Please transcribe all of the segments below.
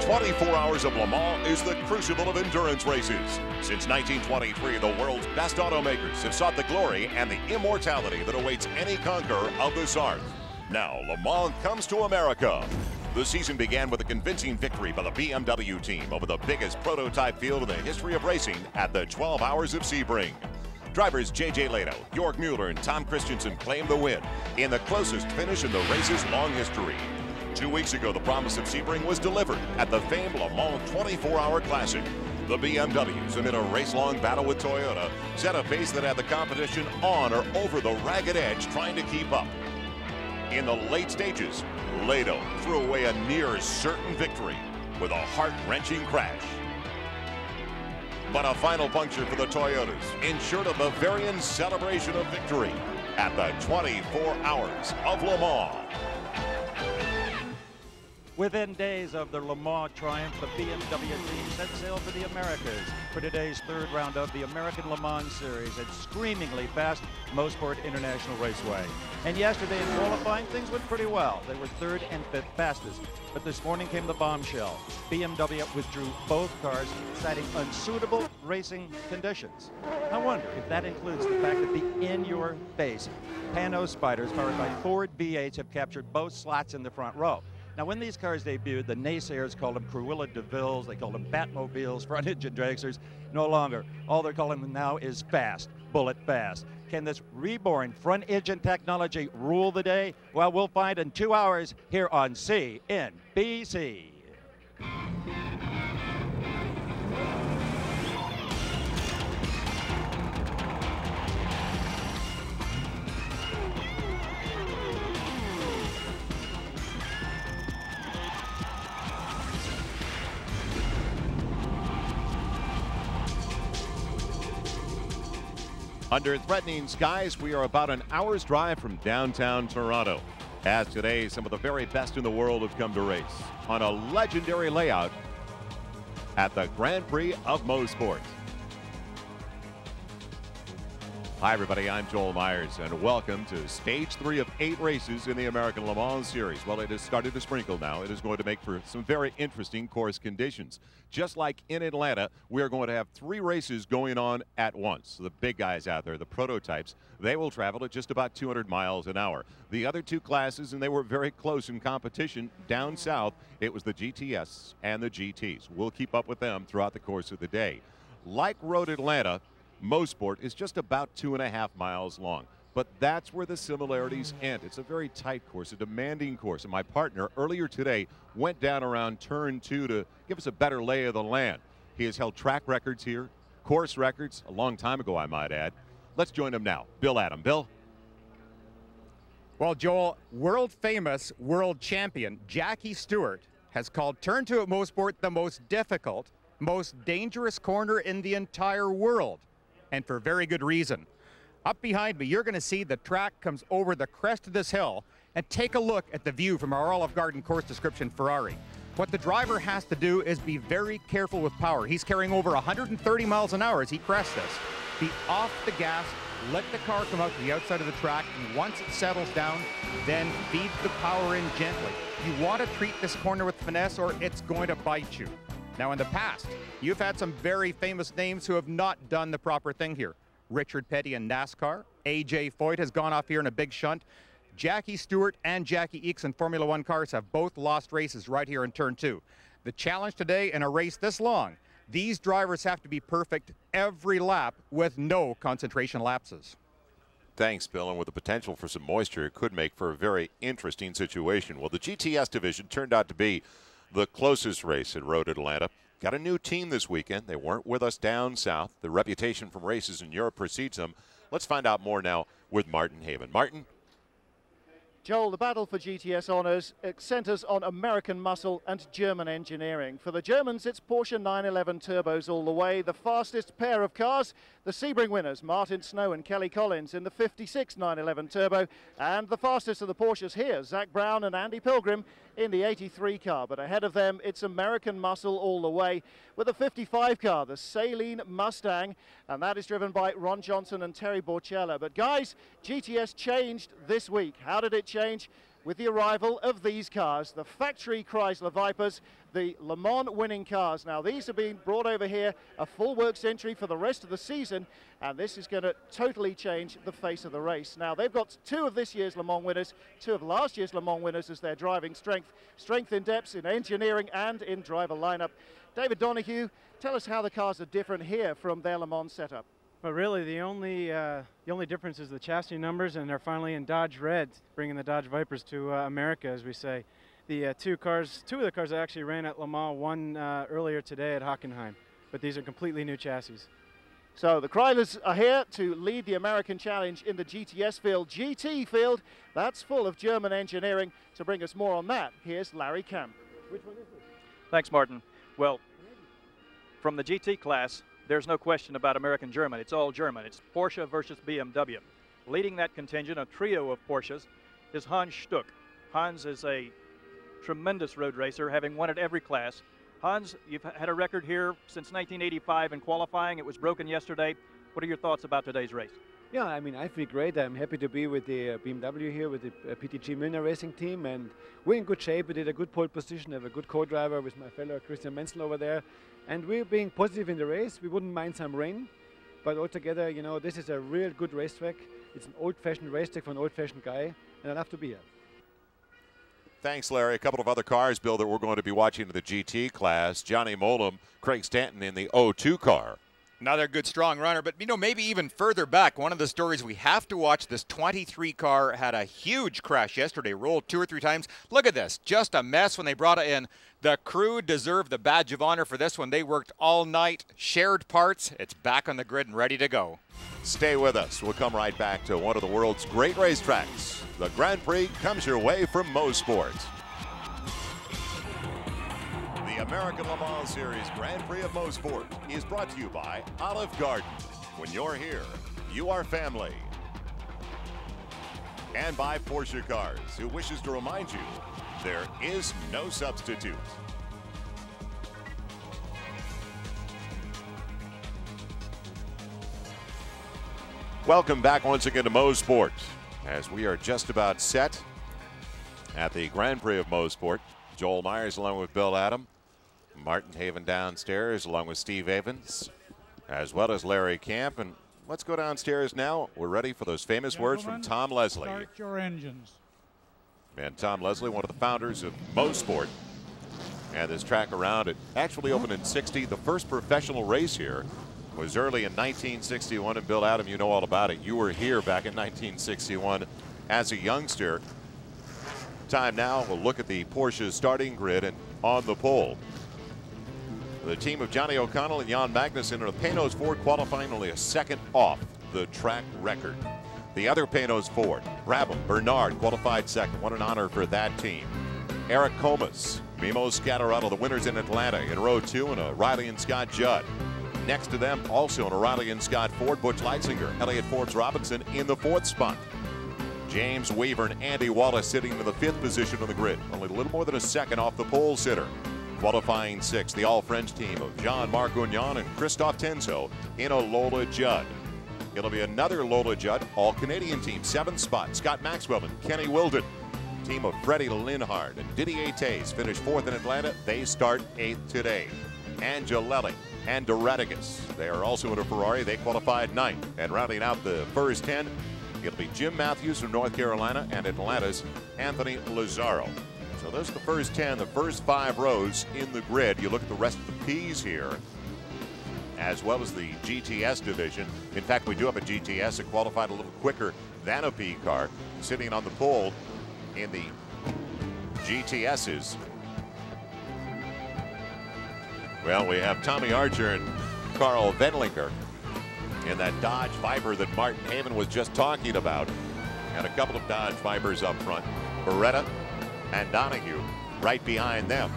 24 Hours of Le Mans is the crucible of endurance races. Since 1923, the world's best automakers have sought the glory and the immortality that awaits any conqueror of this art. Now, Le Mans comes to America. The season began with a convincing victory by the BMW team over the biggest prototype field in the history of racing at the 12 Hours of Sebring. Drivers J.J. Lehto, Jörg Mueller, and Tom Christensen claimed the win in the closest finish in the race's long history. 2 weeks ago, the promise of Sebring was delivered at the famed Le Mans 24-Hour Classic. The BMWs, amid a race-long battle with Toyota, set a pace that had the competition on or over the ragged edge trying to keep up. In the late stages, Lehto threw away a near certain victory with a heart-wrenching crash. But a final puncture for the Toyotas ensured a Bavarian celebration of victory at the 24 Hours of Le Mans. Within days of the Le Mans triumph, the BMW team set sail for the Americas for today's third round of the American Le Mans Series at screamingly fast Mosport International Raceway. And yesterday in qualifying, things went pretty well. They were third and fifth fastest. But this morning came the bombshell. BMW withdrew both cars, citing unsuitable racing conditions. I wonder if that includes the fact that the in-your-face Pano Spiders, powered by Ford V8s, have captured both slots in the front row. Now, when these cars debuted, the naysayers called them Cruella de Villes, they called them Batmobiles, front engine dragsters. No longer. All they're calling them now is fast, bullet fast. Can this reborn front engine technology rule the day? Well, we'll find in 2 hours here on CNBC. Under threatening skies, we are about an hour's drive from downtown Toronto. As today, some of the very best in the world have come to race on a legendary layout at the Grand Prix of Mosport. Hi everybody, I'm Joel Myers and welcome to stage 3 of 8 races in the American Le Mans Series. Well, it has started to sprinkle now. It is going to make for some very interesting course conditions. Just like in Atlanta, we are going to have 3 races going on at once. So the big guys out there, the prototypes, they will travel at just about 200 miles an hour. The other 2 classes, and they were very close in competition down south, it was the GTS and the GTs. We'll keep up with them throughout the course of the day. Like Road Atlanta, Mosport is just about 2.5 miles long, but that's where the similarities end. It's a very tight course, a demanding course, and my partner earlier today went down around turn 2 to give us a better lay of the land. He has held track records here, course records, a long time ago, I might add. Let's join him now. Bill Adam. Bill? Well, Joel, world-famous world champion Jackie Stewart has called turn 2 at Mosport the most difficult, most dangerous corner in the entire world. And for very good reason. Up behind me, you're going to see the track comes over the crest of this hill, and take a look at the view from our Olive Garden course description Ferrari. What the driver has to do is be very careful with power. He's carrying over 130 miles an hour as he crests this. Be off the gas, let the car come out to the outside of the track, and once it settles down, then feed the power in gently. You want to treat this corner with finesse or it's going to bite you. Now, in the past, you've had some very famous names who have not done the proper thing here. Richard Petty in NASCAR. A.J. Foyt has gone off here in a big shunt. Jackie Stewart and Jackie Ickx in Formula One cars have both lost races right here in turn 2. The challenge today in a race this long, these drivers have to be perfect every lap with no concentration lapses. Thanks, Bill, and with the potential for some moisture, it could make for a very interesting situation. Well, the GTS division turned out to be the closest race at Road Atlanta. Got a new team this weekend. They weren't with us down south. The reputation from races in Europe precedes them. Let's find out more now with Martin Haven. Martin? Joel, the battle for GTS honours centres on American muscle and German engineering. For the Germans, it's Porsche 911 turbos all the way. The fastest pair of cars, the Sebring winners, Martin Snow and Kelly Collins in the 56 911 turbo. And the fastest of the Porsches here, Zach Brown and Andy Pilgrim in the 83 car. But ahead of them, it's American muscle all the way with the 55 car, the Saleen Mustang. And that is driven by Ron Johnson and Terry Borchella. But guys, GTS changed this week. How did it change? with the arrival of these cars, the factory Chrysler Vipers, the Le Mans winning cars. Now, these are being brought over here, a full works entry for the rest of the season, and this is going to totally change the face of the race. Now, they've got 2 of this year's Le Mans winners, 2 of last year's Le Mans winners as their driving strength in depth, in engineering and in driver lineup. David Donoghue, tell us how the cars are different here from their Le Mans setup. But really, the only difference is the chassis numbers, and they're finally in Dodge red, bringing the Dodge Vipers to America, as we say. The two of the cars that actually ran at Le Mans won earlier today at Hockenheim, but these are completely new chassis. So the Chrysler's are here to lead the American Challenge in the GTS field. GT field, that's full of German engineering. To bring us more on that, here's Larry Camp. Which one is this? Thanks, Martin. Well, from the GT class, there's no question about American-German. It's all German. It's Porsche versus BMW. Leading that contingent, a trio of Porsches, is Hans Stuck. Hans is a tremendous road racer, having won at every class. Hans, you've had a record here since 1985 in qualifying. It was broken yesterday. What are your thoughts about today's race? Yeah, I mean, I feel great. I'm happy to be with the BMW here, with the PTG Milner Racing team, and we're in good shape. We did a good pole position, have a good co-driver with my fellow Christian Menzel over there, and we're being positive in the race. We wouldn't mind some rain, but altogether, you know, this is a real good racetrack. It's an old-fashioned racetrack for an old-fashioned guy, and I love to be here. Thanks, Larry. A couple of other cars, Bill, that we're going to be watching in the GT class. Johnny Mollem, Craig Stanton in the 02 car. Another good, strong runner, but, you know, maybe even further back, one of the stories we have to watch, this 23 car had a huge crash yesterday, rolled 2 or 3 times. Look at this, just a mess when they brought it in. The crew deserved the badge of honor for this one. They worked all night, shared parts. It's back on the grid and ready to go. Stay with us. We'll come right back to one of the world's great racetracks. The Grand Prix comes your way from Mosport. The American Le Mans Series Grand Prix of Mosport is brought to you by Olive Garden. When you're here, you are family. And by Porsche Cars, who wishes to remind you there is no substitute. Welcome back once again to Mosport, as we are just about set at the Grand Prix of Mosport. Joel Myers along with Bill Adam, Martin Haven downstairs along with Steve Avens, as well as Larry Camp. And let's go downstairs now. We're ready for those famous words from Tom Leslie. Start your engines. And Tom Leslie, one of the founders of Mosport, and this track around it actually opened in '60. The first professional race here was early in 1961, and Bill Adam, you know all about it. You were here back in 1961 as a youngster. Time now, we'll look at the Porsche starting grid, and on the pole, the team of Johnny O'Connell and Jan Magnussen in a Panos Ford qualifying only a second off the track record. The other Panos Ford, Brabham, Bernard qualified second. What an honor for that team. Eric Comas, Mimo Scatarato, the winners in Atlanta in row 2, and a Riley and Scott Judd. Next to them, also an O'Reilly and Scott Ford, Butch Leitzinger, Elliott Forbes Robinson in the 4th spot. James Weaver and Andy Wallace sitting in the 5th position on the grid, only a little more than a second off the pole sitter. Qualifying 6th, the all-French team of Jean-Marc Gagnon and Christophe Tenzo in a Lola Judd. It'll be another Lola Judd all-Canadian team, 7th spot, Scott Maxwell and Kenny Wilden. Team of Freddie Linhard and Didier Tays finished 4th in Atlanta. They start 8th today. Angelelli and Doratigas, they are also in a Ferrari. They qualified 9th. And rounding out the first 10, it'll be Jim Matthews from North Carolina and Atlanta's Anthony Lazzaro. So those are the first 10, the first 5 rows in the grid. You look at the rest of the P's here, as well as the GTS division. In fact, we do have a GTS that qualified a little quicker than a P car, sitting on the pole in the GTSs. Well, we have Tommy Archer and Carl Wendlinger in that Dodge Viper that Martin Haven was just talking about, and a couple of Dodge Vipers up front. Beretta and Donoghue right behind them.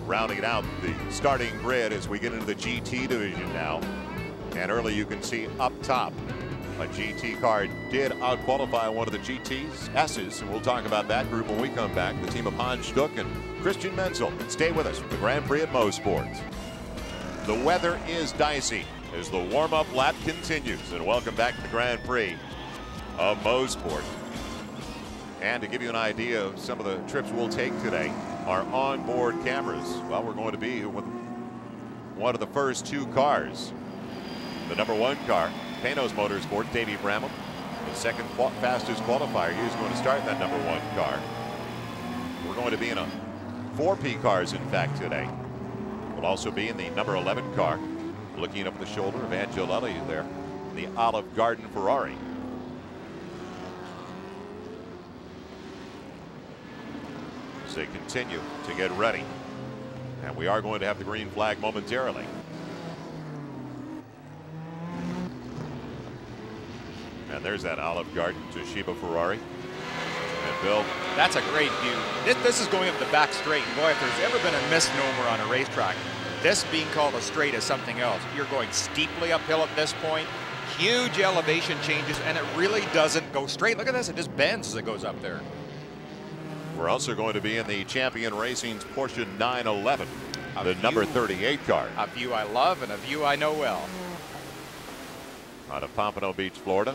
Rounding out the starting grid as we get into the GT division now. And early you can see up top, a GT car did out-qualify one of the GT's S's, and we'll talk about that group when we come back. The team of Hans Stuck and Christian Menzel. Stay with us for the Grand Prix at Mosport. The weather is dicey as the warm-up lap continues, and welcome back to the Grand Prix. of Mosport. And to give you an idea of some of the trips we'll take today, our onboard cameras, well, we're going to be with one of the first 2 cars. The #1 car, Panos Motorsport, Davey Bramham. The second fastest qualifier, he's going to start in that #1 car. We're going to be in a 4P cars, in fact, today. We'll also be in the #11 car, looking up the shoulder of Angelelli there, the Olive Garden Ferrari. As they continue to get ready. And we are going to have the green flag momentarily. And there's that Olive Garden, Toshiba Ferrari. And Bill. That's a great view. This is going up the back straight. Boy, if there's ever been a misnomer on a racetrack, this being called a straight is something else. You're going steeply uphill at this point. Huge elevation changes, and it really doesn't go straight. Look at this. It just bends as it goes up there. We're also going to be in the Champion Racing's Porsche 911, the #38 car. A view I love and a view I know well. Out of Pompano Beach, Florida.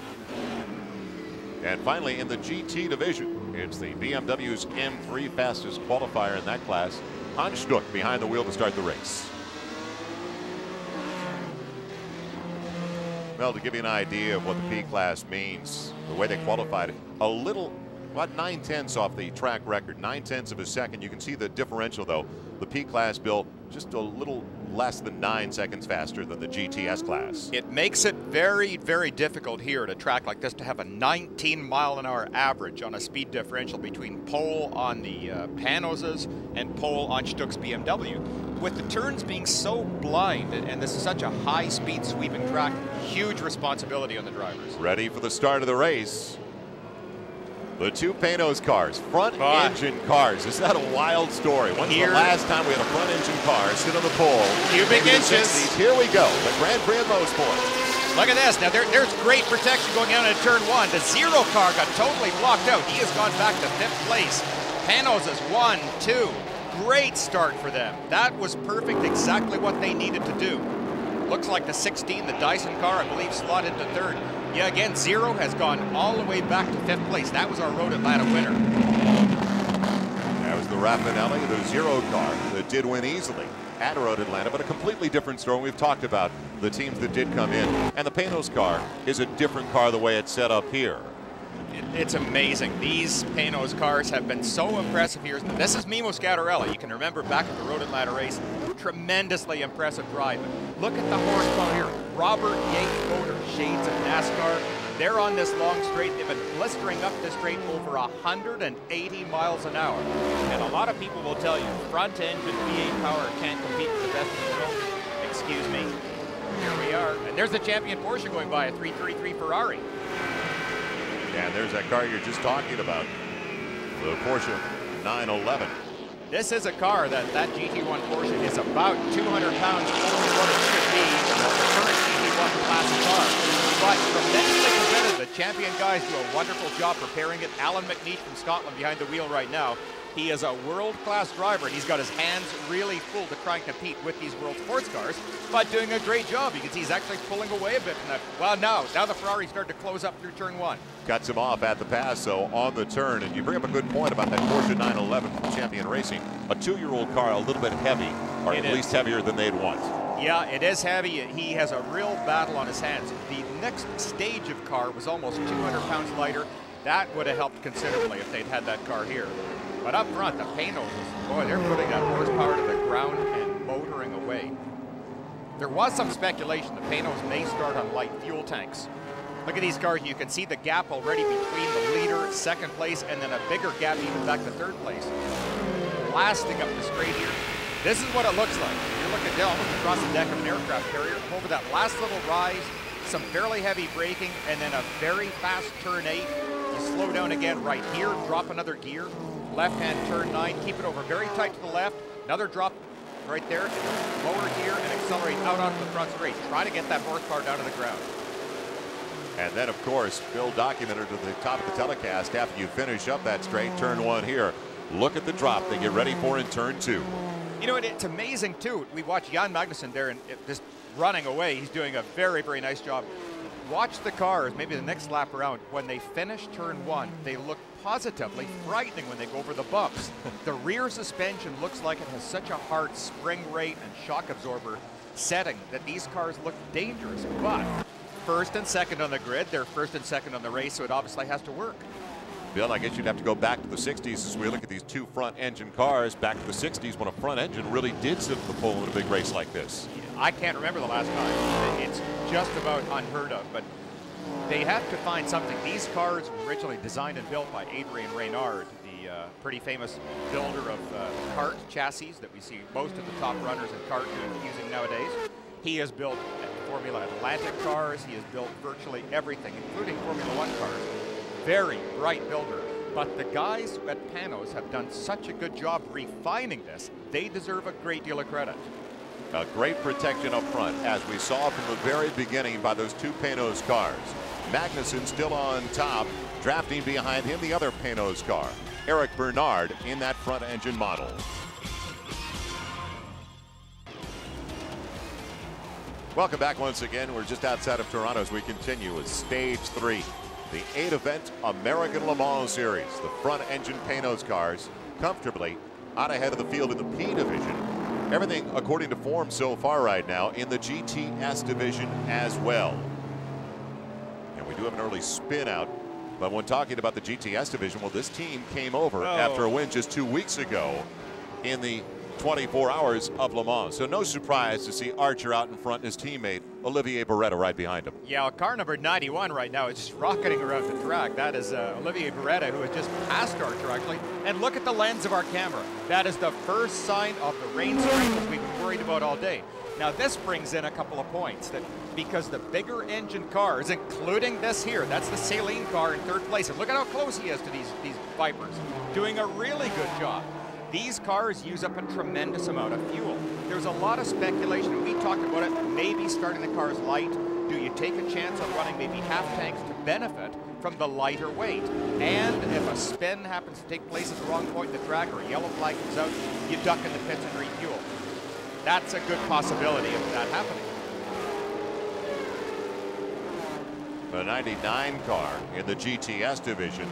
And finally, in the GT division, it's the BMW's M3 fastest qualifier in that class. Hans Stuck behind the wheel to start the race. Well, to give you an idea of what the P class means, the way they qualified it, a little, about 9/10 off the track record, 9/10 of a second. You can see the differential, though. The P class, Bill, just a little less than 9 seconds faster than the GTS class. It makes it very, very difficult here at a track like this to have a 19-mile-an-hour average on a speed differential between pole on the Panoses and pole on Stuck's BMW. With the turns being so blind, and this is such a high-speed sweeping track, huge responsibility on the drivers. Ready for the start of the race. The 2 Panos cars, front-engine cars. Is that a wild story? When's the last time we had a front-engine car sit on the pole? Cubic inches. Here we go, the Grand Prix of Mosport. Look at this. Now, there's great protection going down into turn 1. The 0 car got totally blocked out. He has gone back to 5th place. Panos is 1, 2. Great start for them. That was perfect, exactly what they needed to do. Looks like the 16, the Dyson car, I believe, slotted into 3rd. Yeah, again, 0 has gone all the way back to 5th place. That was our Road Atlanta winner. That was the Raffinelli, the 0 car that did win easily at Road Atlanta, but a completely different story. We've talked about the teams that did come in, and the Panos car is a different car the way it's set up here. It's amazing. These Panos cars have been so impressive here. This is Mimo Scattarella. You can remember back at the Road Atlanta race, tremendously impressive drive. Look at the horsepower here. Robert Yates motor, shades of NASCAR. They're on this long straight. They've been blistering up this straight over 180 miles an hour. And a lot of people will tell you, front engine V8 power can't compete with the best in the world. Excuse me. Here we are. And there's the champion Porsche going by, a 333 Ferrari. And there's that car you're just talking about, the Porsche 911. This is a car that GT1 Porsche is about 200 pounds over what it should be in the current GT1 classic car. But tremendously competitive. The champion guys do a wonderful job preparing it. Alan McNeish from Scotland behind the wheel right now. He is a world-class driver, and he's got his hands really full to try and compete with these world sports cars, but doing a great job. You can see he's actually pulling away a bit from that. Well, now the Ferrari's starting to close up through turn 1. Cuts him off at the pass, so on the turn. And you bring up a good point about that Porsche 911 from Champion Racing. A 2-year-old car, a little bit heavy, or at least heavier than they'd want. Yeah, it is heavy. He has a real battle on his hands. The next stage of car was almost 200 pounds lighter. That would have helped considerably if they'd had that car here. But up front, the Panos, boy, they're putting that horsepower to the ground and motoring away. There was some speculation the Panos may start on light fuel tanks. Look at these cars. You can see the gap already between the leader, 2nd place, and then a bigger gap even back to 3rd place. Blasting up the straight here. This is what it looks like. You're looking down almost across the deck of an aircraft carrier. Over that last little rise, some fairly heavy braking, and then a very fast turn 8. You slow down again right here, drop another gear. Left-hand turn 9, keep it over very tight to the left. Another drop right there, lower gear, and accelerate out onto the front straight. Try to get that horsepower down to the ground. And then, of course, Bill documented at the top of the telecast, after you finish up that straight, turn 1 here. Look at the drop they get ready for in turn 2. You know, it's amazing, too. We watch Jan Magnussen there and just running away. He's doing a very, very nice job. watch the cars, maybe the next lap around, when they finish turn 1, they look positively frightening when they go over the bumps. The rear suspension looks like it has such a hard spring rate and shock absorber setting that these cars look dangerous. But first and second on the grid, they're first and second on the race, so it obviously has to work. Bill, I guess you'd have to go back to the 60s as we look at these two front engine cars. Back to the 60s when a front engine really did sit the pole in a big race like this. I can't remember the last time. It's just about unheard of, but they have to find something. These cars were originally designed and built by Adrien Reynard, the pretty famous builder of kart chassis that we see most of the top runners in kart using nowadays. He has built Formula Atlantic cars. He has built virtually everything, including Formula 1 cars. Very bright builder, but the guys at Panos have done such a good job refining this. They deserve a great deal of credit. A great protection up front, as we saw from the very beginning by those two Panos cars. Magnussen still on top, drafting behind him the other Panos car, Eric Bernard, in that front engine model. Welcome back once again. We're just outside of Toronto as we continue with Stage 3. The 8-event American Le Mans Series. The front engine Panos cars comfortably out ahead of the field in the P division. Everything according to form so far right now in the GTS division as well. And we do have an early spin out. But when talking about the GTS division, well, this team came over after a win just 2 weeks ago in the 24 hours of Le Mans. So no surprise to see Archer out in front and his teammate Olivier Beretta right behind him. Yeah, car number 91 right now is just rocketing around the track. That is Olivier Beretta, who has just passed Archer actually. And look at the lens of our camera. That is the first sign of the rain sprinkles we've been worried about all day. Now this brings in a couple of points, that because the bigger engine cars, including this here, that's the Saleen car in third place. And look at how close he is to these Vipers, doing a really good job. These cars use up a tremendous amount of fuel. There's a lot of speculation, and we talked about it, maybe starting the cars light. Do you take a chance on running maybe half tanks to benefit from the lighter weight? And if a spin happens to take place at the wrong point in the track or a yellow flag comes out, you duck in the pits and refuel. That's a good possibility of that happening. The 99 car in the GTS division.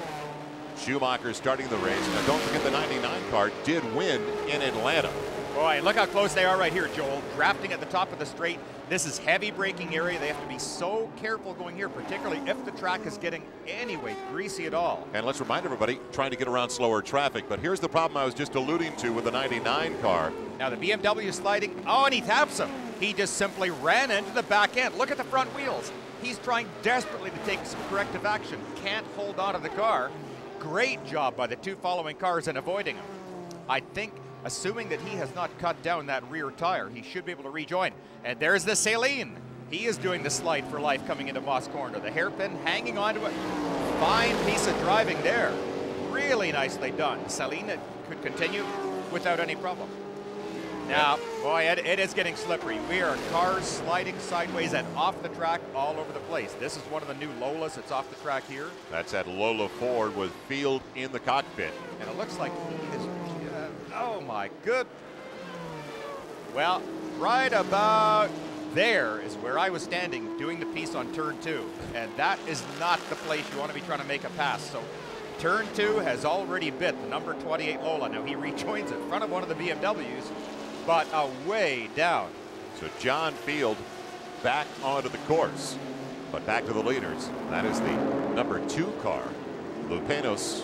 Schumacher starting the race. Now don't forget the 99 car did win in Atlanta. Boy, look how close they are right here, Joel. Drafting at the top of the straight. This is heavy braking area. They have to be so careful going here, particularly if the track is getting anyway greasy at all. And let's remind everybody, trying to get around slower traffic. But here's the problem I was just alluding to with the 99 car. Now the BMW is sliding. Oh, and he taps him. He just simply ran into the back end. Look at the front wheels. He's trying desperately to take some corrective action. Can't hold on to the car. Great job by the two following cars in avoiding him. I think, assuming that he has not cut down that rear tire, he should be able to rejoin. And there's the Saleen. He is doing the slide for life coming into Moss Corner. The hairpin hanging onto it. Fine piece of driving there. Really nicely done. Saleen could continue without any problem. Now, boy, it is getting slippery. We are cars sliding sideways and off the track all over the place. This is one of the new Lolas that's off the track here. That's at Lola Ford with Field in the cockpit. And it looks like he is, oh my good. Well, right about there is where I was standing doing the piece on turn 2. And that is not the place you want to be trying to make a pass. So turn 2 has already bit the number 28 Lola. Now he rejoins in front of one of the BMWs, but way down. So John Field back onto the course, but back to the leaders. That is the number 2 car, the Panos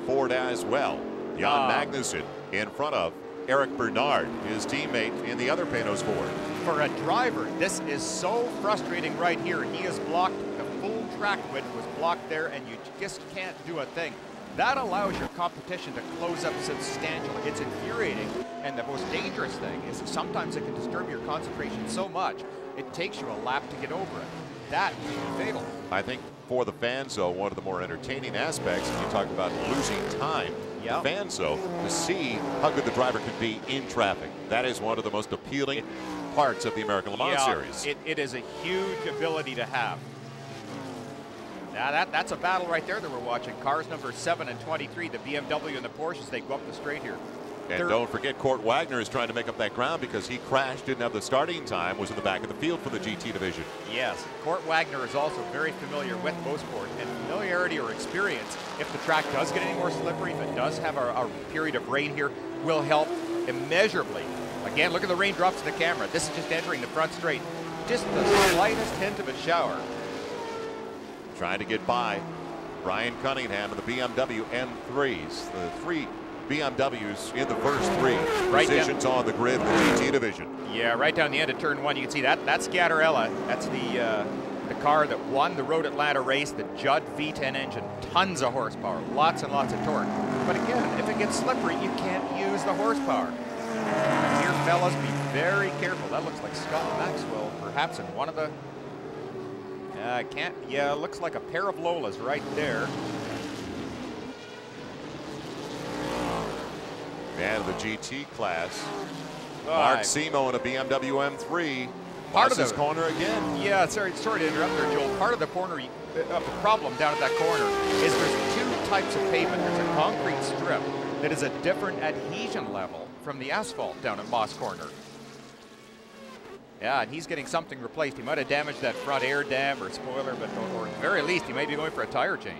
Ford as well. Jan Magnussen in front of Eric Bernard, his teammate in the other Panos Ford. For a driver, this is so frustrating right here. He is blocked, the full track width was blocked there, and you just can't do a thing. That allows your competition to close up substantially. It's infuriating, and the most dangerous thing is sometimes it can disturb your concentration so much, it takes you a lap to get over it. That can be fatal. I think for the fans, though, one of the more entertaining aspects, you talk about losing time, the fans, though, to see how good the driver can be in traffic. That is one of the most appealing parts of the American Le Mans Series. It is a huge ability to have. Now that's a battle right there that we're watching. Cars number 7 and 23, the BMW and the Porsches, they go up the straight here. And don't forget, Court Wagner is trying to make up that ground because he crashed, didn't have the starting time, was in the back of the field for the GT division. Yes, Court Wagner is also very familiar with Mosport, and familiarity or experience, if the track does get any more slippery, if it does have a period of rain here, will help immeasurably. Again, look at the raindrops in the camera. This is just entering the front straight. Just the slightest hint of a shower. Trying to get by Brian Cunningham and the BMW M3s. The 3 BMWs in the first 3 positions on the grid in the GT division. Yeah, right down the end of turn 1, you can see that's Scatterella. That's the car that won the Road Atlanta race, the Judd V10 engine. Tons of horsepower, lots and lots of torque. But again, if it gets slippery, you can't use the horsepower. And here, fellas, be very careful. That looks like Scott Maxwell, perhaps in one of the... Yeah, looks like a pair of Lolas right there. And the GT class, Mark Simo in a BMW M3. Part of this the corner again. Yeah, sorry to interrupt there, Joel. Part of the corner of the problem down at that corner is there's 2 types of pavement. There's a concrete strip that is a different adhesion level from the asphalt down at Moss Corner. Yeah, and he's getting something replaced. He might have damaged that front air dam or spoiler, but or at the very least, he may be going for a tire change.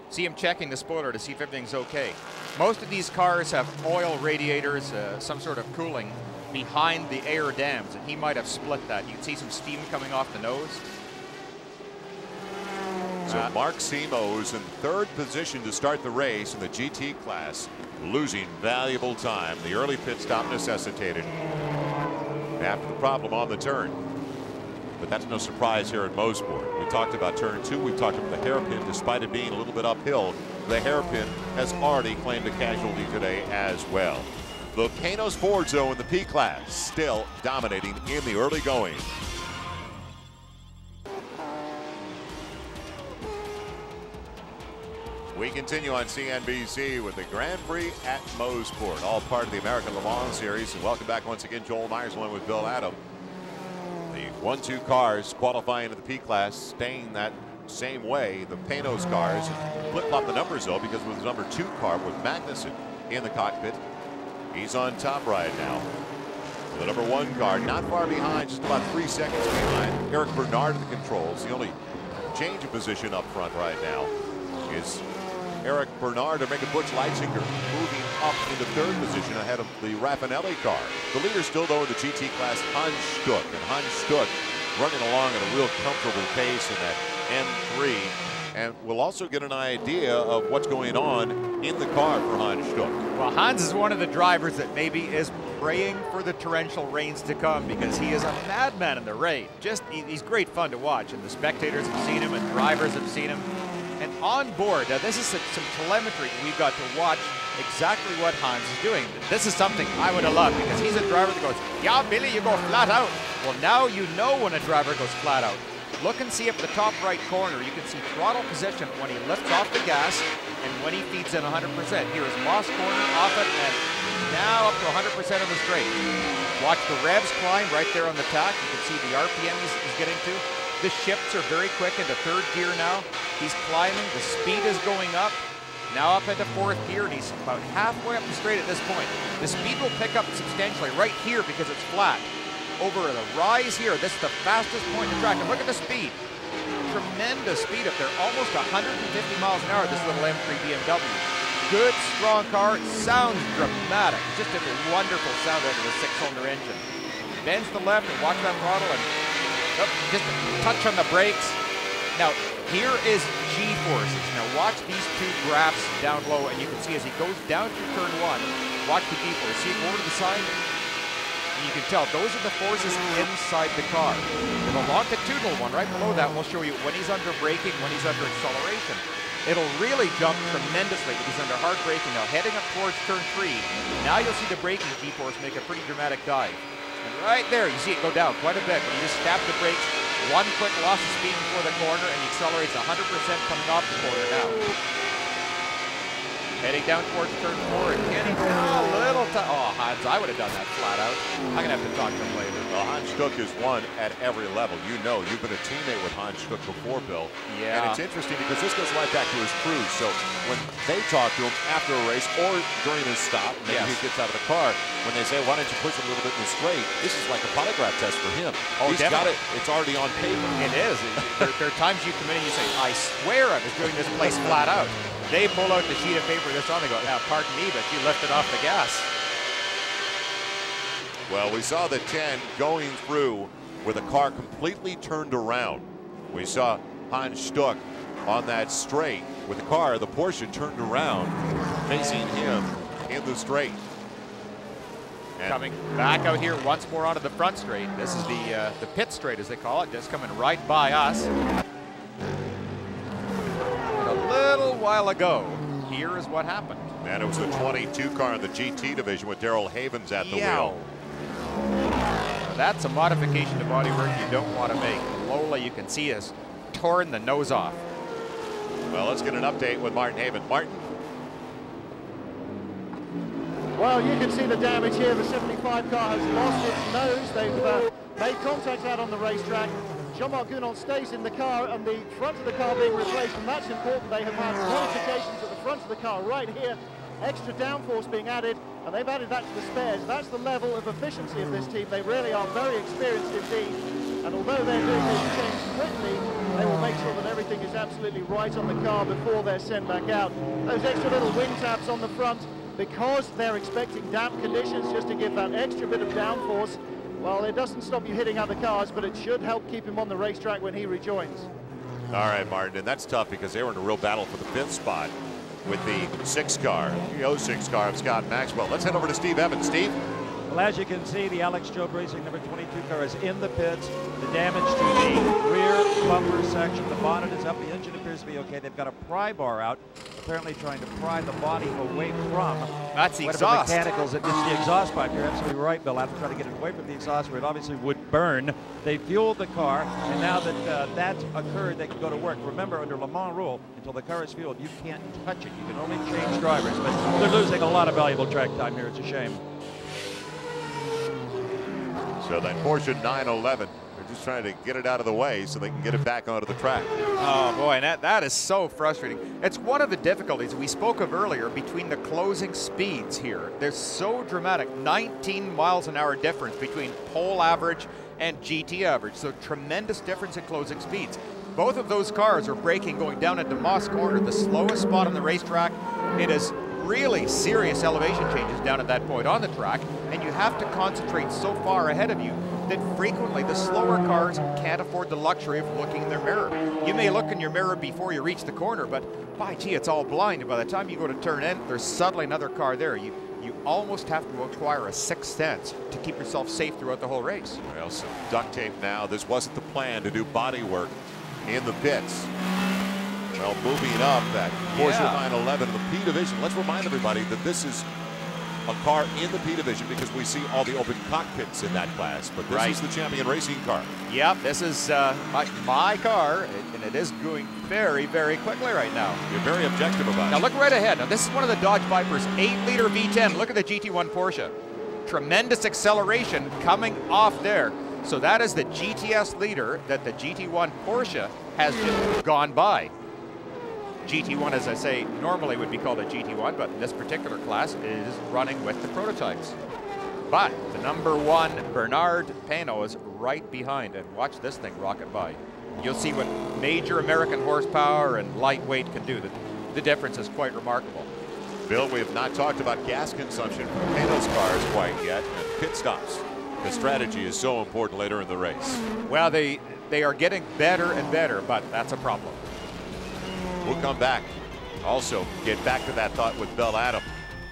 See him checking the spoiler to see if everything's okay. Most of these cars have oil radiators, some sort of cooling behind the air dams, and he might have split that. You can see some steam coming off the nose. So Mark Simo is in 3rd position to start the race in the GT class, losing valuable time. The early pit stop necessitated after the problem on the turn. But that's no surprise here at Mosport. We talked about turn 2. We've talked about the hairpin. Despite it being a little bit uphill, the hairpin has already claimed a casualty today as well. The Canos Ford Zone in the P class still dominating in the early going. We continue on CNBC with the Grand Prix at Mosport, all part of the American Le Mans Series. And welcome back once again, Joel Myers, along with Bill Adam. The 1-2 cars qualifying in the P class, staying that same way. The Panos cars flip-flop the numbers though, because with the number 2 car with Magnussen in the cockpit, he's on top right now. The number 1 car not far behind, just about 3 seconds behind. Eric Bernard at the controls. The only change of position up front right now is Eric Bernard or Butch Leitzinger moving up into 3rd position ahead of the Raffinelli car. The leader still though in the GT class, Hans Stuck. And Hans Stuck running along at a real comfortable pace in that M3. And we'll also get an idea of what's going on in the car for Hans Stuck. Well, Hans is one of the drivers that maybe is praying for the torrential rains to come because he is a madman in the rain. He's great fun to watch, and the spectators have seen him and drivers have seen him. And on board, now this is some telemetry we've got to watch exactly what Hans is doing. This is something I would have loved because he's a driver that goes, yeah, Billy, you go flat out. Well, now you know when a driver goes flat out. Look and see up the top right corner. You can see throttle position when he lifts off the gas and when he feeds in 100%. Here is Moss Corner off it and now up to 100% on the straight. Watch the revs climb right there on the tack. You can see the RPM he's getting to. The shifts are very quick into 3rd gear now. He's climbing, the speed is going up. Now up into 4th gear, and he's about halfway up the straight at this point. The speed will pick up substantially right here because it's flat. Over the rise here, this is the fastest point in the track. And look at the speed. Tremendous speed up there, almost 150 miles an hour, this little M3 BMW. Good, strong car, it sounds dramatic. Just a wonderful sound out of the 6-cylinder engine. Bends to the left and watch that throttle and just a touch on the brakes. Now, here is G-forces. Now, watch these 2 graphs down low, and you can see as he goes down through turn 1, watch the G-force. See it over to the side? And you can tell those are the forces inside the car. And the longitudinal one right below that will show you when he's under braking, when he's under acceleration. It'll really jump tremendously if he's under hard braking. Now, heading up towards turn 3, now you'll see the braking G-force make a pretty dramatic dive. And right there, you see it go down quite a bit. When you just stab the brakes, 1 quick loss of speed before the corner, and he accelerates 100% coming off the corner now. Heading down towards turn 4 and getting a little oh, Hans, I would have done that flat out. I'm going to have to talk to him later. Well, Hans Stuck has won at every level. You know, you've been a teammate with Hans Stuck before, Bill. Yeah. And it's interesting because this goes right back to his cruise. So when they talk to him after a race or during his stop, maybe he gets out of the car, when they say, why don't you push a little bit in the straight, this is like a polygraph test for him. Oh, he's definitely. got it. It's already on paper. It is. There are times you come in and you say, I swear I was doing this place flat out. They pull out the sheet of paper this on, they go, pardon me, but you lifted off the gas. Well, we saw the 10 going through with a car completely turned around. We saw Hans Stuck on that straight with the car, the Porsche, turned around, facing him in the straight. And coming back out here once more onto the front straight. This is the pit straight, as they call it, just coming right by us. A little while ago, here is what happened. And it was the 22 car in the GT division with Daryl Havens at the wheel. That's a modification to bodywork you don't want to make. Lola, you can see, has torn the nose off. Well, let's get an update with Martin Haven. Martin. Well, you can see the damage here. The 75 car has lost its nose. They've made contact out on the racetrack. Jean-Marc Gounon stays in the car, and the front of the car being replaced, and that's important. They have had modifications at the front of the car right here. Extra downforce being added, and they've added that to the spares. That's the level of efficiency of this team. They really are very experienced indeed. And although they're doing this change quickly, they will make sure that everything is absolutely right on the car before they're sent back out. Those extra little wing taps on the front, because they're expecting damp conditions, just to give that extra bit of downforce. Well, it doesn't stop you hitting other cars, but it should help keep him on the racetrack when he rejoins. All right, Martin, and that's tough because they were in a real battle for the 5th spot with the 6 car, the 06 car of Scott Maxwell. Let's head over to Steve Evans. Steve? Well, as you can see, the Alex Job Racing number 22 car is in the pits. The damage to the rear bumper section. The bonnet is up. The engine appears to be okay. They've got a pry bar out, apparently trying to pry the body away from that's the whatever exhaust. mechanicals. It's the exhaust pipe. You're absolutely right, Bill. After trying to get it away from the exhaust, where it obviously would burn, they fueled the car, and now that that's occurred, they can go to work. Remember, under Le Mans rule, until the car is fueled, you can't touch it. You can only change drivers, but they're losing a lot of valuable track time here. It's a shame. So that Porsche 911, they're just trying to get it out of the way so they can get it back onto the track. Oh boy, and that is so frustrating. It's one of the difficulties we spoke of earlier between the closing speeds here. They're so dramatic. 19 miles an hour difference between pole average and GT average. So tremendous difference in closing speeds. Both of those cars are braking going down into Moss Corner, the slowest spot on the racetrack. It is really serious elevation changes down at that point on the track, and you have to concentrate so far ahead of you that frequently the slower cars can't afford the luxury of looking in their mirror. You may look in your mirror before you reach the corner, but by gee, it's all blind. And by the time you go to turn in, there's suddenly another car there. You almost have to acquire a sixth sense to keep yourself safe throughout the whole race. Well, some duct tape now. This wasn't the plan to do body work in the pits. Well, moving up that Porsche 911 in the P division. Let's remind everybody that this is a car in the P division because we see all the open cockpits in that class. But this is the champion racing car. Yep, this is my car, and it is going very, very quickly right now. You're very objective about it. Now look right ahead. Now this is one of the Dodge Viper's 8-liter V10. Look at the GT1 Porsche. Tremendous acceleration coming off there. So that is the GTS leader that the GT1 Porsche has just gone by. GT1, as I say, normally would be called a GT1, but in this particular class is running with the prototypes. But the number 1, Bernard Payno, is right behind, and watch this thing rocket by. You'll see what major American horsepower and lightweight can do. The difference is quite remarkable. Bill, we have not talked about gas consumption for Payno's cars quite yet, and pit stops. The strategy is so important later in the race. Well, they are getting better and better, but that's a problem. We'll come back. Also, get back to that thought with Bell Adam.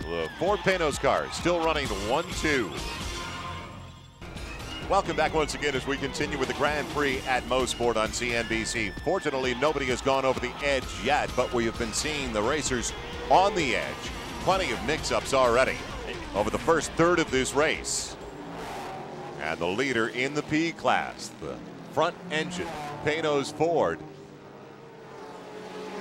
The Ford Payno's cars still running 1-2. Welcome back once again as we continue with the Grand Prix at Mosport on CNBC. Fortunately, nobody has gone over the edge yet, but we have been seeing the racers on the edge. Plenty of mix-ups already over the first third of this race. And the leader in the P class, the front engine, Payno's Ford.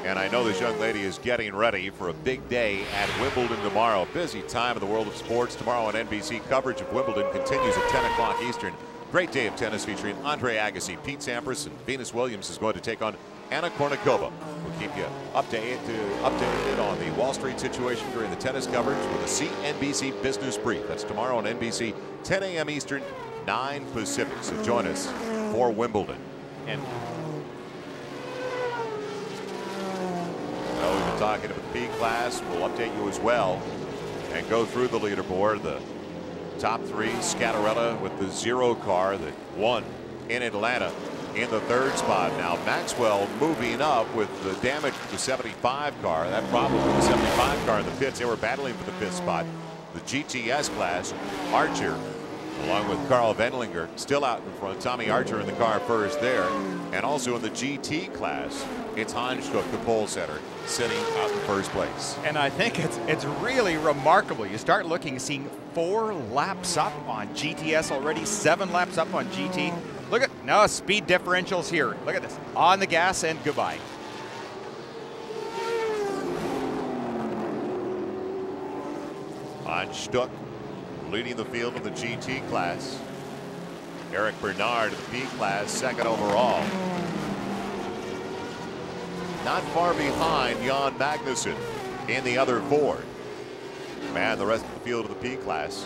And I know this young lady is getting ready for a big day at Wimbledon tomorrow. Busy time in the world of sports. Tomorrow on NBC, coverage of Wimbledon continues at 10 o'clock Eastern. Great day of tennis featuring Andre Agassi, Pete Sampras, and Venus Williams is going to take on Anna Kournikova. We'll keep you updated on the Wall Street situation during the tennis coverage with a CNBC Business Brief. That's tomorrow on NBC, 10 a.m. Eastern, 9 Pacific. So join us for Wimbledon. And we've been talking about the P class. We'll update you as well and go through the leaderboard. The top three, Scatterella with the 0 car that won in Atlanta in the 3rd spot. Now Maxwell moving up with the damage to the 75 car. That problem with the 75 car in the pits. They were battling for the 5th spot. The GTS class, Archer, along with Carl Wendlinger, still out in front. Tommy Archer in the car first there. And also in the GT class, it's Hans Stuck, the pole setter, sitting out in 1st place. And I think it's really remarkable. You start looking, seeing 4 laps up on GTS already, 7 laps up on GT. Look at now speed differentials here. Look at this. On the gas and goodbye. Hans Stuck leading the field in the GT class. Eric Bernard in the P class, 2nd overall. Not far behind Jan Magnussen in the other Ford. Man, the rest of the field of the P class.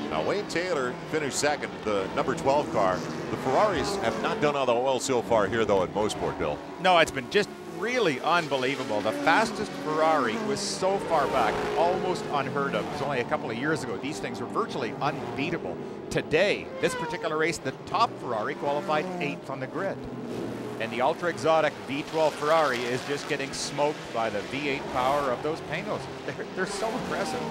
Now Wayne Taylor finished 2nd, the number 12 car. The Ferraris have not done all the oil so far here though at Mosport, Bill. No, it's been just really unbelievable. The fastest Ferrari was so far back, almost unheard of. It was only a couple of years ago. These things were virtually unbeatable. Today, this particular race, the top Ferrari qualified 8th on the grid. And the ultra exotic V12 Ferrari is just getting smoked by the V8 power of those Panos. They're so impressive.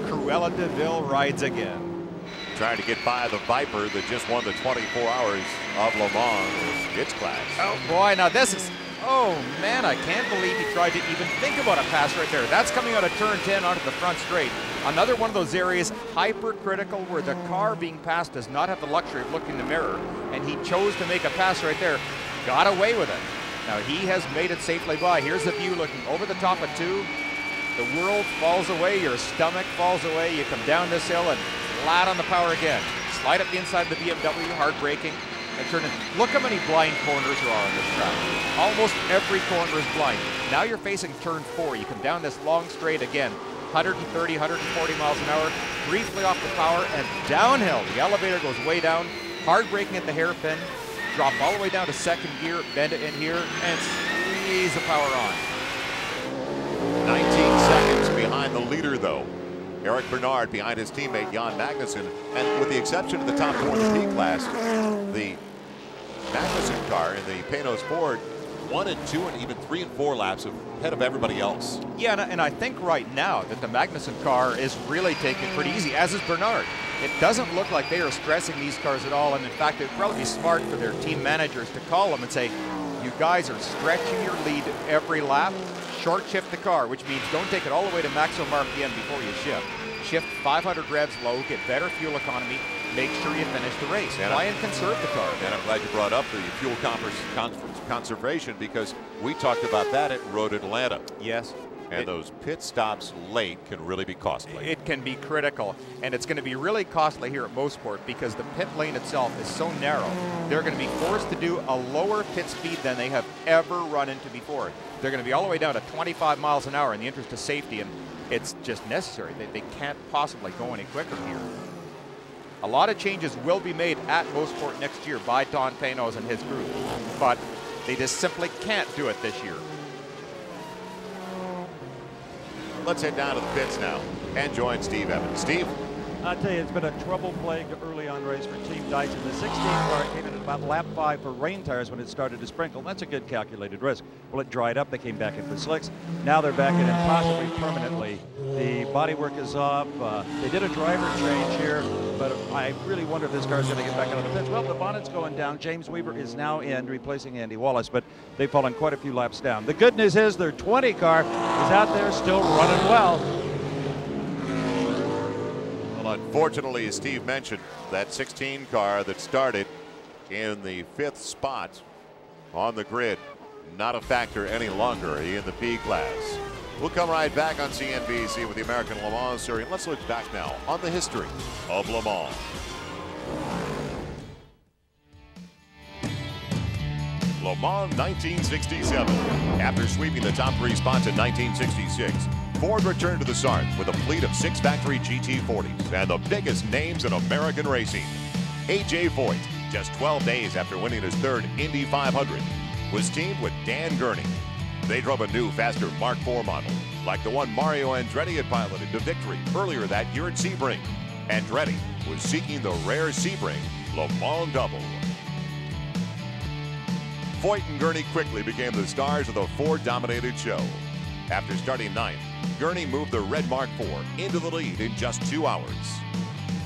Cruella de Vil rides again. Trying to get by the Viper that just won the 24 hours of Le Mans, its class. Oh boy, now this is, oh man, I can't believe he tried to even think about a pass right there. That's coming out of turn 10 onto the front straight. Another one of those areas, hypercritical, where the car being passed does not have the luxury of looking in the mirror, and he chose to make a pass right there. Got away with it. Now he has made it safely by. Here's the view looking over the top of 2. The world falls away, your stomach falls away, you come down this hill and flat on the power again. Slide up the inside of the BMW, hard braking, and turn in. Look how many blind corners there are on this track. Almost every corner is blind. Now you're facing turn 4. You come down this long straight again, 130, 140 miles an hour, briefly off the power and downhill. The elevator goes way down, hard braking at the hairpin, drop all the way down to 2nd gear, bend it in here, and squeeze the power on. 19 seconds behind the leader, though. Eric Bernard behind his teammate Jan Magnussen. And with the exception of the top 4 in the P class, the Magnussen car in the Panos Ford 1 and 2 and even 3 and 4 laps ahead of everybody else. Yeah, and I think right now that the Magnussen car is really taking it pretty easy, as is Bernard. It doesn't look like they are stressing these cars at all, and in fact, it would probably be smart for their team managers to call them and say, you guys are stretching your lead every lap. Short shift the car, which means don't take it all the way to maximum RPM before you shift. Shift 500 revs low, get better fuel economy, make sure you finish the race. Try and conserve the car. And I'm glad you brought up the fuel conservation, because we talked about that at Road Atlanta. Yes. And those pit stops late can really be costly. It can be critical, and it's going to be really costly here at Mosport because the pit lane itself is so narrow. They're going to be forced to do a lower pit speed than they have ever run into before. They're going to be all the way down to 25 miles an hour in the interest of safety, and it's just necessary. They can't possibly go any quicker here. A lot of changes will be made at Mosport next year by Don Panos and his group, but they just simply can't do it this year. Let's head down to the pits now and join Steve Evans. Steve? I tell you, it's been a trouble-plagued early on race for Team Dyson. The 16 car came in at about lap 5 for rain tires when it started to sprinkle. That's a good calculated risk. Well, it dried up. They came back in for slicks. Now they're back in it possibly permanently. The bodywork is off. They did a driver change here, but I really wonder if this car is going to get back out of the pits. Well, the bonnet's going down. James Weaver is now in, replacing Andy Wallace, but they've fallen quite a few laps down. The good news is their 20 car is out there still running well. Unfortunately, as Steve mentioned, that 16 car that started in the 5th spot on the grid not a factor any longer in the P class. We'll come right back on CNBC with the American Le Mans Series. Let's look back now on the history of Le Mans. Le Mans 1967. After sweeping the top 3 spots in 1966, Ford returned to the Sarth with a fleet of 6 factory GT40s and the biggest names in American racing. A.J. Foyt, just 12 days after winning his 3rd Indy 500, was teamed with Dan Gurney. They drove a new, faster Mark IV model, like the one Mario Andretti had piloted to victory earlier that year at Sebring. Andretti was seeking the rare Sebring Le Mans Double. Foyt and Gurney quickly became the stars of the Ford-dominated show. After starting 9th, Gurney moved the red Mark IV into the lead in just 2 hours.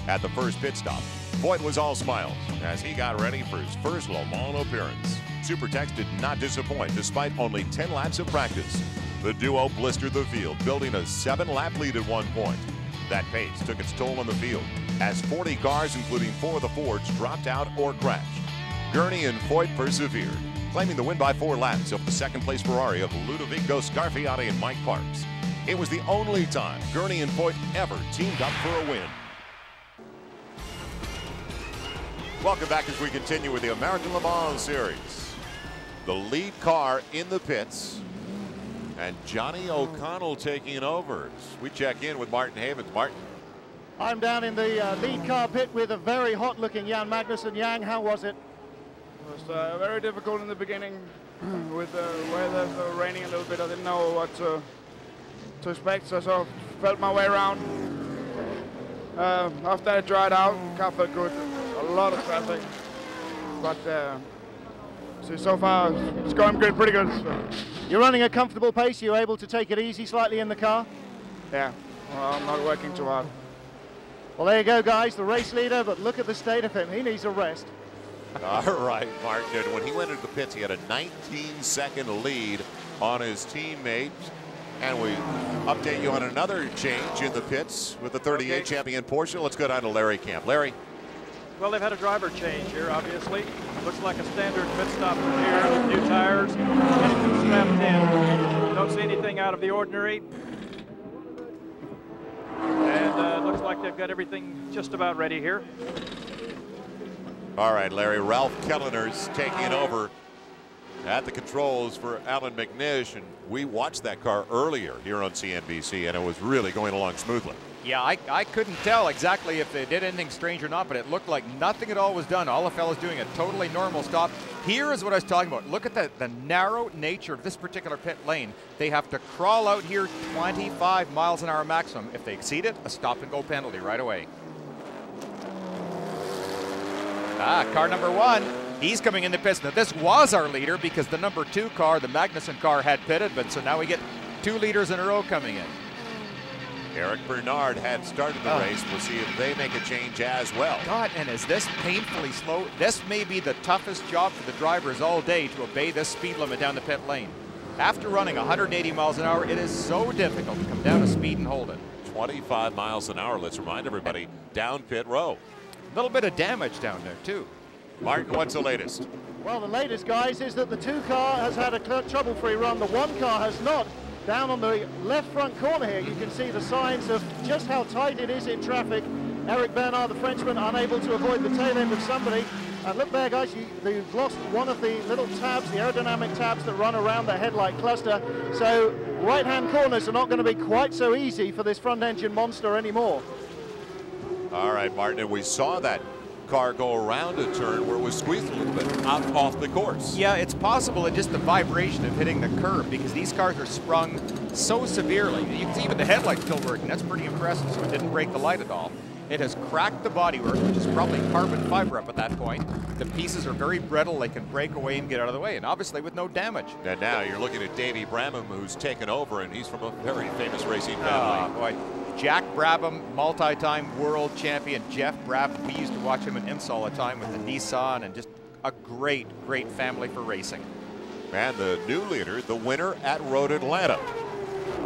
At the first pit stop, Foyt was all smiles as he got ready for his first Le Mans appearance. Supertex did not disappoint despite only 10 laps of practice. The duo blistered the field, building a 7-lap lead at one point. That pace took its toll on the field as 40 cars, including 4 of the Fords, dropped out or crashed. Gurney and Foyt persevered, claiming the win by 4 laps over the second-place Ferrari of Ludovico Scarfiati and Mike Parks. It was the only time Gurney and Foyt ever teamed up for a win. Welcome back as we continue with the American Le Mans Series. The lead car in the pits, and Johnny O'Connell taking over. We check in with Martin Havens. Martin. I'm down in the lead car pit with a very hot-looking Jan Magnussen. Jan, how was it? It was very difficult in the beginning with the weather raining a little bit. I didn't know what to expect, so I sort of felt my way around. After it dried out, the car felt good. A lot of traffic, but so far it's going good, pretty good. So. You're running a comfortable pace. You're able to take it easy slightly in the car? Yeah, well, I'm not working too hard. Well, there you go, guys, the race leader, but look at the state of him. He needs a rest. All right, Martin. When he went into the pits, he had a 19-second lead on his teammate. And we update you on another change in the pits with the 38 champion Porsche. Let's go down to Larry Camp. Larry. Well, they've had a driver change here, obviously. Looks like a standard pit stop from here. New tires, and strapped in. Don't see anything out of the ordinary. And looks like they've got everything just about ready here. All right, Larry. Ralph Kellener's taking over at the controls for Alan McNish, and we watched that car earlier here on CNBC, and it was really going along smoothly. Yeah, I couldn't tell exactly if they did anything strange or not, but it looked like nothing at all was done. All the fellas doing a totally normal stop. Here is what I was talking about. Look at the narrow nature of this particular pit lane. They have to crawl out here 25 miles an hour maximum. If they exceed it, a stop-and-go penalty right away. Car number 1. He's coming in the pits. Now, this was our leader because the number 2 car, the Magnussen car, had pitted, but so now we get 2 leaders in a row coming in. Eric Bernard had started the race. We'll see if they make a change as well. God, and is this painfully slow? This may be the toughest job for the drivers all day to obey this speed limit down the pit lane. After running 180 miles an hour, it is so difficult to come down to speed and hold it. 25 miles an hour. Let's remind everybody, down pit row. A little bit of damage down there, too. Martin, what's the latest? Well, the latest, guys, is that the 2 car has had a trouble-free run. The 1 car has not. Down on the left front corner here, you can see the signs of just how tight it is in traffic. Eric Bernard, the Frenchman, unable to avoid the tail end of somebody. And look there, guys, you've lost one of the little tabs, the aerodynamic tabs that run around the headlight cluster. So right-hand corners are not going to be quite so easy for this front-engine monster anymore. All right, Martin, and we saw that car go around a turn where it was squeezed a little bit out off the course. Yeah, it's possible that just the vibration of hitting the curb, because these cars are sprung so severely. You can see even the headlight's still working. That's pretty impressive, so it didn't break the light at all. It has cracked the bodywork, which is probably carbon fiber up at that point. The pieces are very brittle. They can break away and get out of the way, and obviously with no damage. And now you're looking at Davey Brabham, who's taken over, and he's from a very famous racing family. Boy. Jack Brabham, multi-time world champion. Jeff Brabham, we used to watch him in IMSA all the time with the Nissan, and just a great, great family for racing. And the new leader, the winner at Road Atlanta,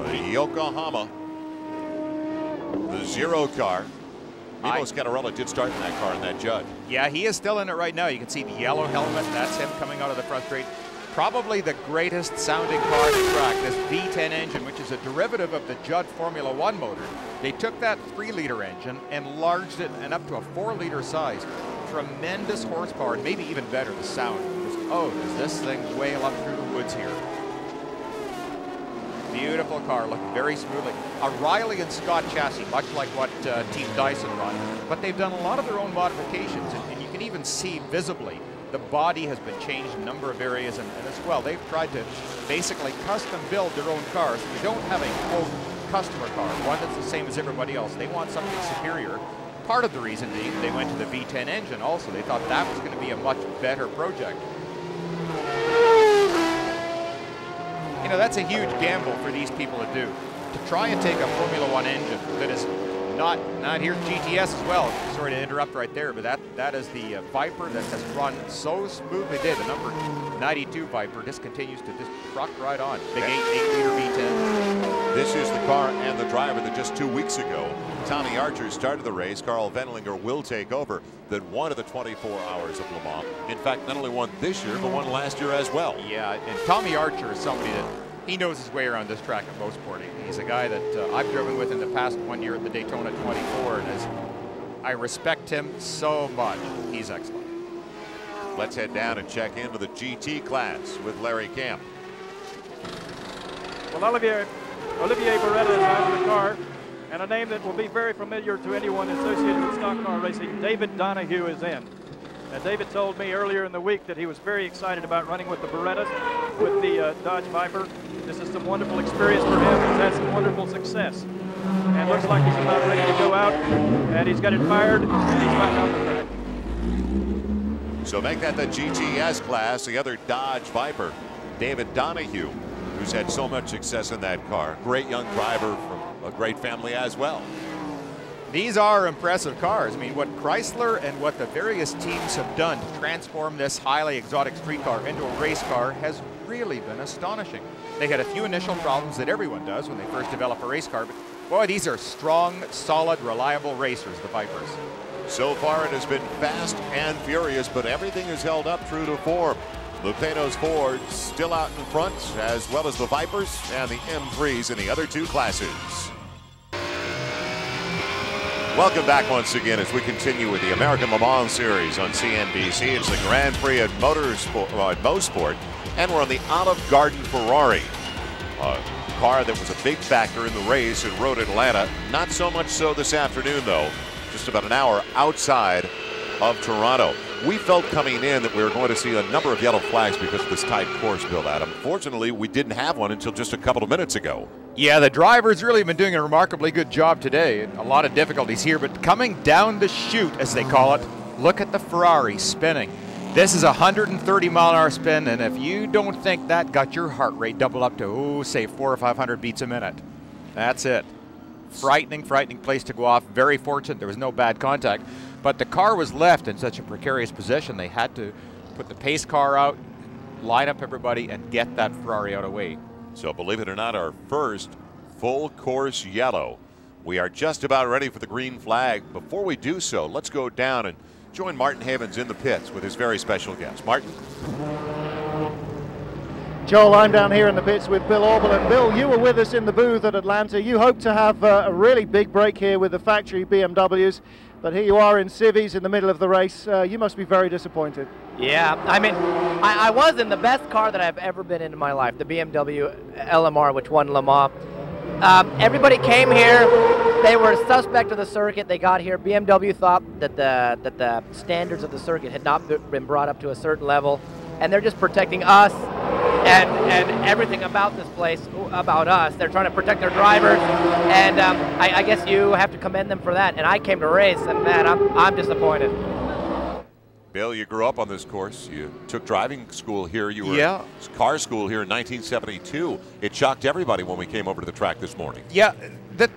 the Yokohama, the 0 car. Mimo Scatarella did start in that car in that Judd. Yeah, he is still in it right now. You can see the yellow helmet. That's him coming out of the front straight. probably the greatest sounding car on the track, this V10 engine, which is a derivative of the Judd Formula One motor. They took that 3-liter engine, enlarged it, and up to a 4-liter size. Tremendous horsepower, and maybe even better, the sound. Oh, does this thing wail up through the woods here. Beautiful car, looking very smoothly. A Riley and Scott chassis, much like what Team Dyson run, but they've done a lot of their own modifications, and you can even see visibly the body has been changed in a number of areas, and as well, they've tried to basically custom build their own cars. They don't have a, quote, customer car, one that's the same as everybody else. They want something superior. Part of the reason being they went to the V10 engine also. They thought that was going to be a much better project. You know, that's a huge gamble for these people to do. To try and take a Formula One engine that is not here GTS as well. Sorry to interrupt right there, but that is the Viper that has run so smoothly. The number 92 Viper just continues to just truck right on. Big 8-liter V10. This is the car and the driver that just 2 weeks ago, Tommy Archer started the race. Carl Wendlinger will take over, that won of the 24 hours of Le Mans. In fact, not only won this year, but won last year as well. Yeah, and Tommy Archer is somebody that he knows his way around this track at Motorsport. He's a guy that I've driven with in the past 1 year at the Daytona 24, and I respect him so much. He's excellent. Let's head down and check into the GT class with Larry Camp. Well, Olivier Beretta is out of the car, and a name that will be very familiar to anyone associated with stock car racing, David Donahue, is in. And David told me earlier in the week that he was very excited about running with the Berettas, with the Dodge Viper. This is some wonderful experience for him. He's had some wonderful success. And looks like he's about ready to go out, and he's got it fired, and he's back out the track. So make that the GTS class, the other Dodge Viper, David Donahue, who's had so much success in that car. Great young driver from a great family as well. These are impressive cars. I mean, what Chrysler and what the various teams have done to transform this highly exotic street car into a race car has really been astonishing. They had a few initial problems that everyone does when they first develop a race car, but boy, these are strong, solid, reliable racers, the Vipers. So far, it has been fast and furious, but everything is held up true to form. Lupino's Ford still out in front, as well as the Vipers and the M3s in the other two classes. Welcome back once again as we continue with the American Le Mans Series on CNBC. It's the Grand Prix at Motorsport, and we're on the Olive Garden Ferrari. A car that was a big factor in the race at Road Atlanta. Not so much so this afternoon, though. Just about an hour outside of Toronto. We felt coming in that we were going to see a number of yellow flags because of this tight course build, Adam. Fortunately, we didn't have one until just a couple of minutes ago. Yeah, the drivers really have been doing a remarkably good job today. A lot of difficulties here, but coming down the chute, as they call it, look at the Ferrari spinning. This is a 130-mile-an-hour spin, and if you don't think that got your heart rate doubled up to, say, 400 or 500 beats a minute, that's it. Frightening, frightening place to go off. Very fortunate there was no bad contact, but the car was left in such a precarious position. They had to put the pace car out, line up everybody, and get that Ferrari out of the way. So believe it or not, our first full course yellow. We are just about ready for the green flag. Before we do so, let's go down and join Martin Havens in the pits with his very special guest. Martin. Joel, I'm down here in the pits with Bill Auble. And Bill, you were with us in the booth at Atlanta. You hoped to have a really big break here with the factory BMWs, but here you are in civvies in the middle of the race. You must be very disappointed. Yeah, I mean, I was in the best car that I've ever been in my life, the BMW LMR, which won Le Mans. Everybody came here. They were suspect of the circuit. They got here. BMW thought that the standards of the circuit had not been brought up to a certain level, and they're just protecting us and everything about this place, about us. They're trying to protect their drivers, and I guess you have to commend them for that. And I came to race, and man, I'm disappointed. Bill, you grew up on this course. You took driving school here. You were in car school here in 1972. It shocked everybody when we came over to the track this morning. Yeah,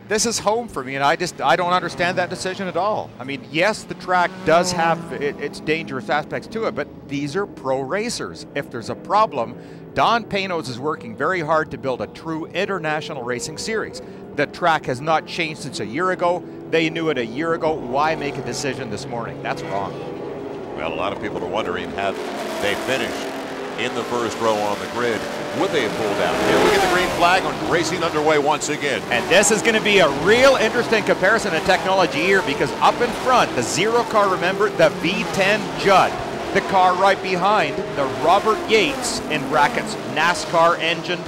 this is home for me, and I don't understand that decision at all. I mean, yes, the track does have its dangerous aspects to it, but these are pro racers. If there's a problem, Don Panos is working very hard to build a true international racing series. The track has not changed since a year ago. They knew it a year ago. Why make a decision this morning? That's wrong. Well, a lot of people are wondering, have they finished? in the first row on the grid with a pull down. Here we get the green flag on racing underway once again. And this is going to be a real interesting comparison of technology here, because up in front, the zero car, remember, the V10 Judd. The car right behind, the Robert Yates, in brackets, NASCAR engined,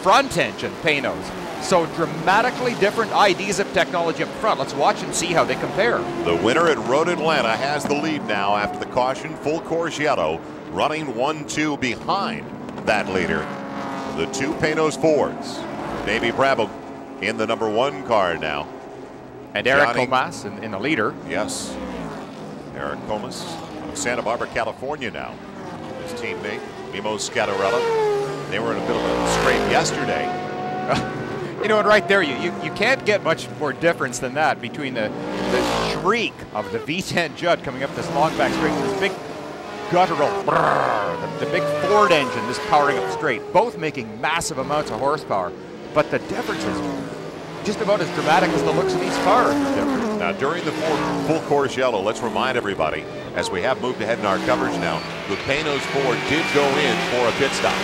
front engine Panos. So dramatically different ideas of technology up front. Let's watch and see how they compare. The winner at Road Atlanta has the lead now after the caution, full course yellow, running 1-2 behind that leader. The two Panos Fords. Davey Brabham in the number 1 car now. And Eric Comas in the leader. Yes. Eric Comas of Santa Barbara, California now. His teammate, Mimo Scattarella. They were in a bit of a scrape yesterday. You know, and right there, you can't get much more difference than that between the shriek of the V10 Judd coming up this long back straight, this big guttural brrr, the big Ford engine just powering up straight, both making massive amounts of horsepower. But the difference is just about as dramatic as the looks of these cars are different. Now, during the full course yellow, let's remind everybody, as we have moved ahead in our coverage now, the Panos Ford did go in for a pit stop.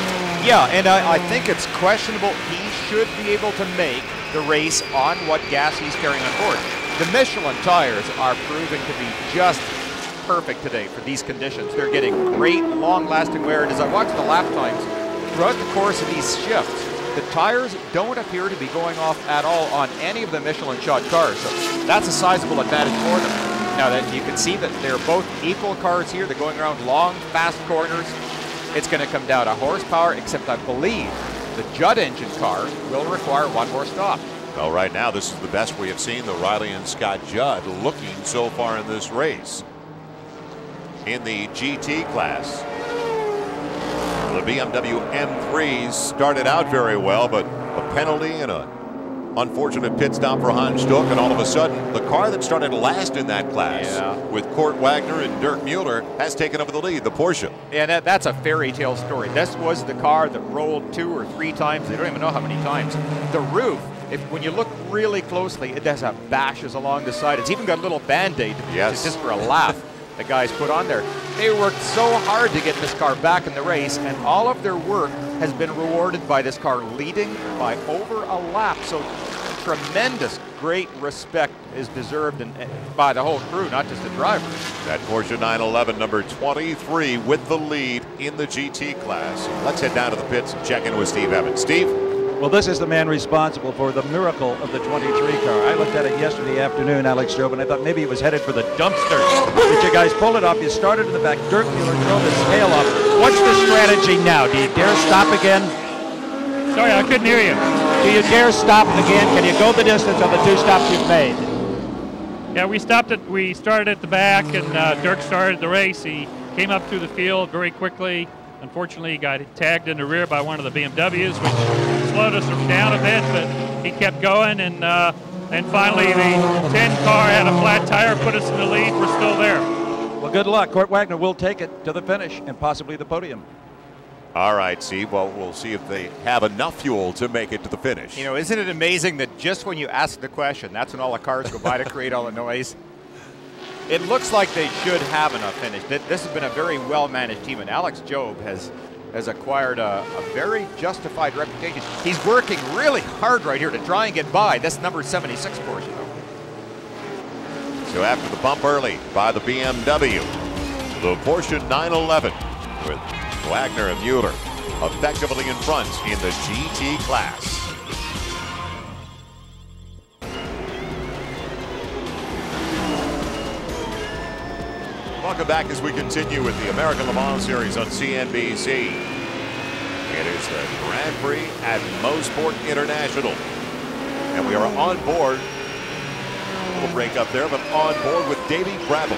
Yeah, and I think it's questionable. He should be able to make the race on what gas he's carrying on board. The Michelin tires are proving to be just perfect today for these conditions. They're getting great, long-lasting wear. And as I watch the lap times throughout the course of these shifts, the tires don't appear to be going off at all on any of the Michelin shod cars. So that's a sizable advantage for them. Now that you can see that they're both equal cars here. They're going around long, fast corners. It's going to come down to horsepower, except I believe the Judd engine car will require one more stop. Well, right now, this is the best we have seen the Riley and Scott Judd looking so far in this race. In the GT class, the BMW M3s started out very well, but a penalty and an unfortunate pit stop for Hans Stuck, and all of a sudden, the car that started last in that class with Kurt Wagner and Dirk Mueller has taken over the lead, the Porsche. And that's a fairy tale story. This was the car that rolled 2 or 3 times. They don't even know how many times. The roof, when you look really closely, it does have bashes along the side. It's even got a little Band-Aid just for a laugh. The guys put on there. They worked so hard to get this car back in the race, and all of their work has been rewarded by this car leading by over a lap. So tremendous, great respect is deserved by the whole crew, not just the drivers. That Porsche 911, number 23, with the lead in the GT class. Let's head down to the pits and check in with Steve Evans. Steve? Well, this is the man responsible for the miracle of the 23 car. I looked at it yesterday afternoon, Alex Job, and I thought maybe it was headed for the dumpster. Did you guys pull it off? You started in the back. Dirk Mueller drove his tail up. What's the strategy now? Do you dare stop again? Sorry, I couldn't hear you. Do you dare stop again? Can you go the distance on the 2 stops you've made? Yeah, we started at the back, and Dirk started the race. He came up through the field very quickly. Unfortunately, he got tagged in the rear by one of the BMWs, which slowed us down a bit, but he kept going, and finally the 10 car had a flat tire, put us in the lead. We're still there. Well, good luck. Kurt Wagner will take it to the finish and possibly the podium. All right, Steve. Well, we'll see if they have enough fuel to make it to the finish. You know, isn't it amazing that just when you ask the question, that's when all the cars go by to create all the noise? It looks like they should have enough finish. This has been a very well-managed team, and Alex Job has acquired a very justified reputation. He's working really hard right here to try and get by this number 76 Porsche. So after the bump early by the BMW, the Porsche 911 with Wagner and Mueller effectively in front in the GT class. Welcome back as we continue with the American Le Mans Series on CNBC. It is the Grand Prix at Motorsport International. And we are on board, a little break up there, but on board with Davey Brabham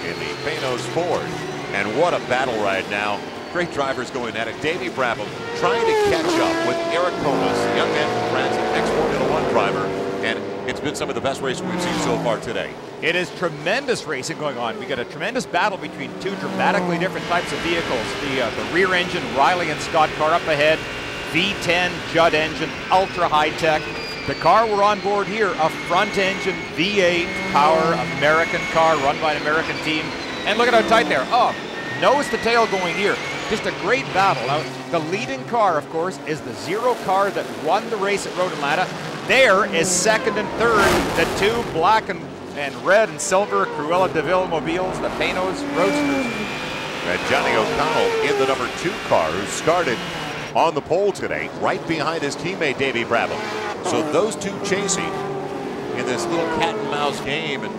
in the Panos Ford. And what a battle right now. Great drivers going at it. Davey Brabham trying to catch up with Eric Comas, the young man from France, an ex-Formula 1 driver. And it's been some of the best racing we've seen so far today. It is tremendous racing going on. We got a tremendous battle between 2 dramatically different types of vehicles. The rear engine Riley and Scott car up ahead, V10 Judd engine, ultra high tech. The car we're on board here, a front engine V8 power American car run by an American team. And look at how tight there. Oh, nose to tail going here. Just a great battle. Now, the leading car, of course, is the 0 car that won the race at Road Atlanta. There is second and third, the 2 black and red and silver Cruella de Vil mobiles, the Panos Roadsters. And Johnny O'Connell in the number 2 car, who started on the pole today, right behind his teammate Davey Brabham. So those two chasing in this little cat and mouse game. And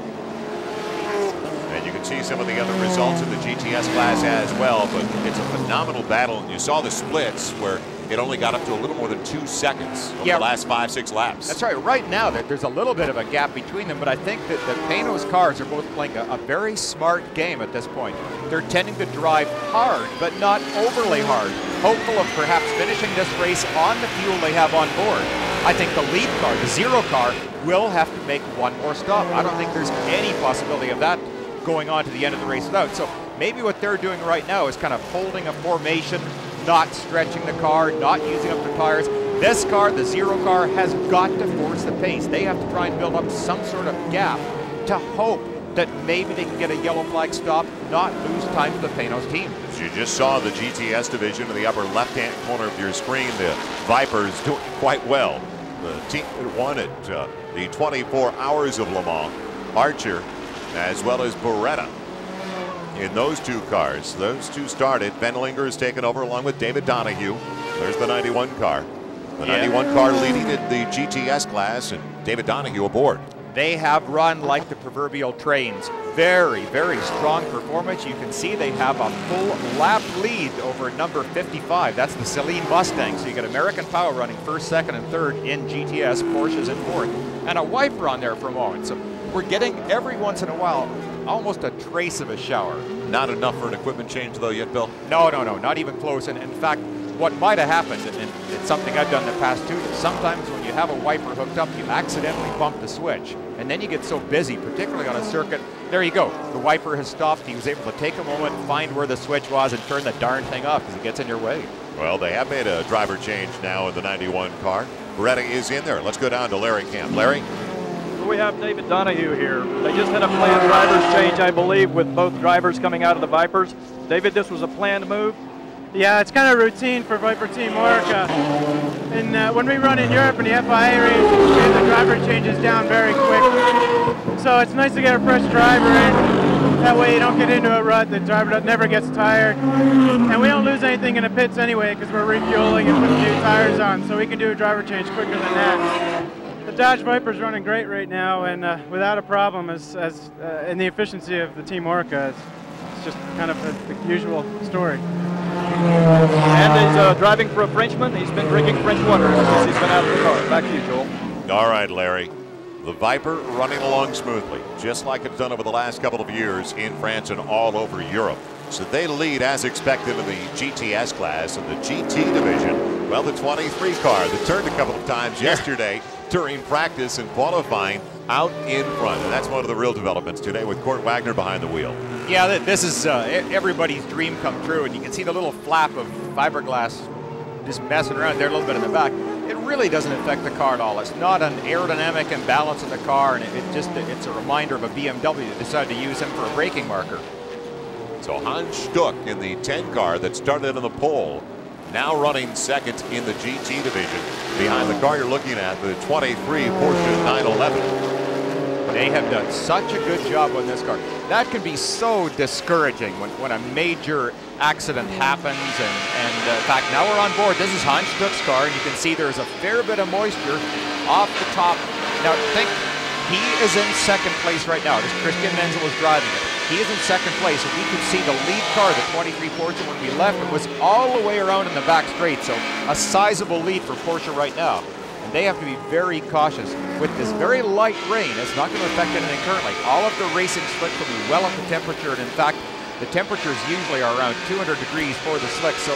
you can see some of the other results in the GTS class as well, but it's a phenomenal battle. And you saw the splits where it only got up to a little more than 2 seconds over the last 5-6 laps. That's right. Right now, there's a little bit of a gap between them, but I think that the Panos cars are both playing a very smart game at this point. They're tending to drive hard, but not overly hard, hopeful of perhaps finishing this race on the fuel they have on board. I think the lead car, the 0 car, will have to make one more stop. I don't think there's any possibility of that going on to the end of the race without. So maybe what they're doing right now is kind of holding a formation, not stretching the car, not using up the tires. This car, the 0 car, has got to force the pace. They have to try and build up some sort of gap to hope that maybe they can get a yellow flag stop, not lose time to the Panos team. As you just saw the GTS division in the upper left-hand corner of your screen, the Vipers doing quite well. The team that won it, the 24 Hours of Le Mans, Archer, as well as Beretta. In those 2 cars, those 2 started. Ben Linger has taken over along with David Donahue. There's the 91 car. The 91 car leading in the GTS class, and David Donahue aboard. They have run like the proverbial trains. Very, very strong performance. You can see they have a full lap lead over number 55. That's the Celine Mustang. So you get American Power running first, second, and third in GTS. Porsche's in fourth. And a wiper on there for a moment. So we're getting every once in a while almost a trace of a shower. Not enough for an equipment change though yet, Bill? No, not even close. And in fact, what might have happened, and it's something I've done in the past too, sometimes when you have a wiper hooked up, you accidentally bump the switch. And then you get so busy, particularly on a circuit. There you go. The wiper has stopped. He was able to take a moment, find where the switch was, and turn the darn thing off because it gets in your way. Well, they have made a driver change now in the 91 car. Beretta is in there. Let's go down to Larry Camp. Larry? We have David Donahue here. They just had a planned driver's change, I believe, with both drivers coming out of the Vipers. David, this was a planned move? Yeah, it's kind of routine for Viper teamwork. And when we run in Europe in the FIA race, the driver changes down very quick. So it's nice to get a fresh driver in. That way you don't get into a rut. The driver never gets tired. And we don't lose anything in the pits anyway because we're refueling and putting new tires on. So we can do a driver change quicker than that. The Dodge Viper's running great right now and without a problem in the efficiency of the Team Orca. It's just kind of the usual story. And he's driving for a Frenchman. He's been drinking French water since he's been out of the car. Back to you, Joel. All right, Larry. The Viper running along smoothly, just like it's done over the last couple of years in France and all over Europe. So they lead as expected in the GTS class. And the GT division, well, the 23 car that turned a couple of times yesterday during practice and qualifying out in front. And that's one of the real developments today with Kurt Wagner behind the wheel. Yeah, this is everybody's dream come true. And you can see the little flap of fiberglass just messing around there a little bit in the back. It really doesn't affect the car at all. It's not an aerodynamic imbalance in the car, and it's a reminder of a BMW that decided to use him for a braking marker. So Hans Stuck in the 10 car that started on the pole, now running second in the GT division. Behind the car you're looking at, the 23 Porsche 911. They have done such a good job on this car. That can be so discouraging when a major accident happens. And in fact, now we're on board. This is Hans Stuck's car, and you can see there's a fair bit of moisture off the top. Now, think he is in second place right now. This Christian Menzel is driving it. He is in second place, and we could see the lead car, the 23 Porsche, when we left, it was all the way around in the back straight. So a sizable lead for Porsche right now. And they have to be very cautious. With this very light rain, it's not going to affect anything currently. All of the racing slicks will be well up to temperature, and in fact, the temperatures usually are around 200 degrees for the slicks. So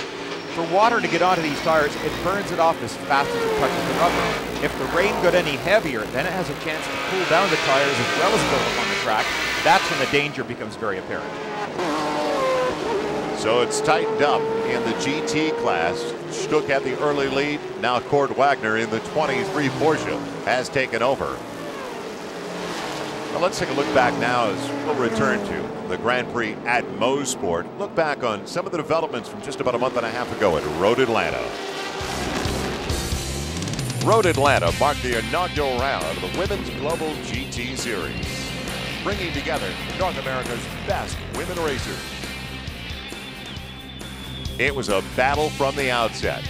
for water to get onto these tires, it burns it off as fast as it touches the rubber. If the rain got any heavier, then it has a chance to cool down the tires as well as build up on the track. That's when the danger becomes very apparent. So it's tightened up in the GT class. Stuck had the early lead. Now Kurt Wagner in the 23 Porsche has taken over. Well, let's take a look back now as we'll return to the Grand Prix at Mosport. Look back on some of the developments from just about a month and a half ago at Road Atlanta. Road Atlanta marked the inaugural round of the Women's Global GT Series, bringing together North America's best women racers. It was a battle from the outset.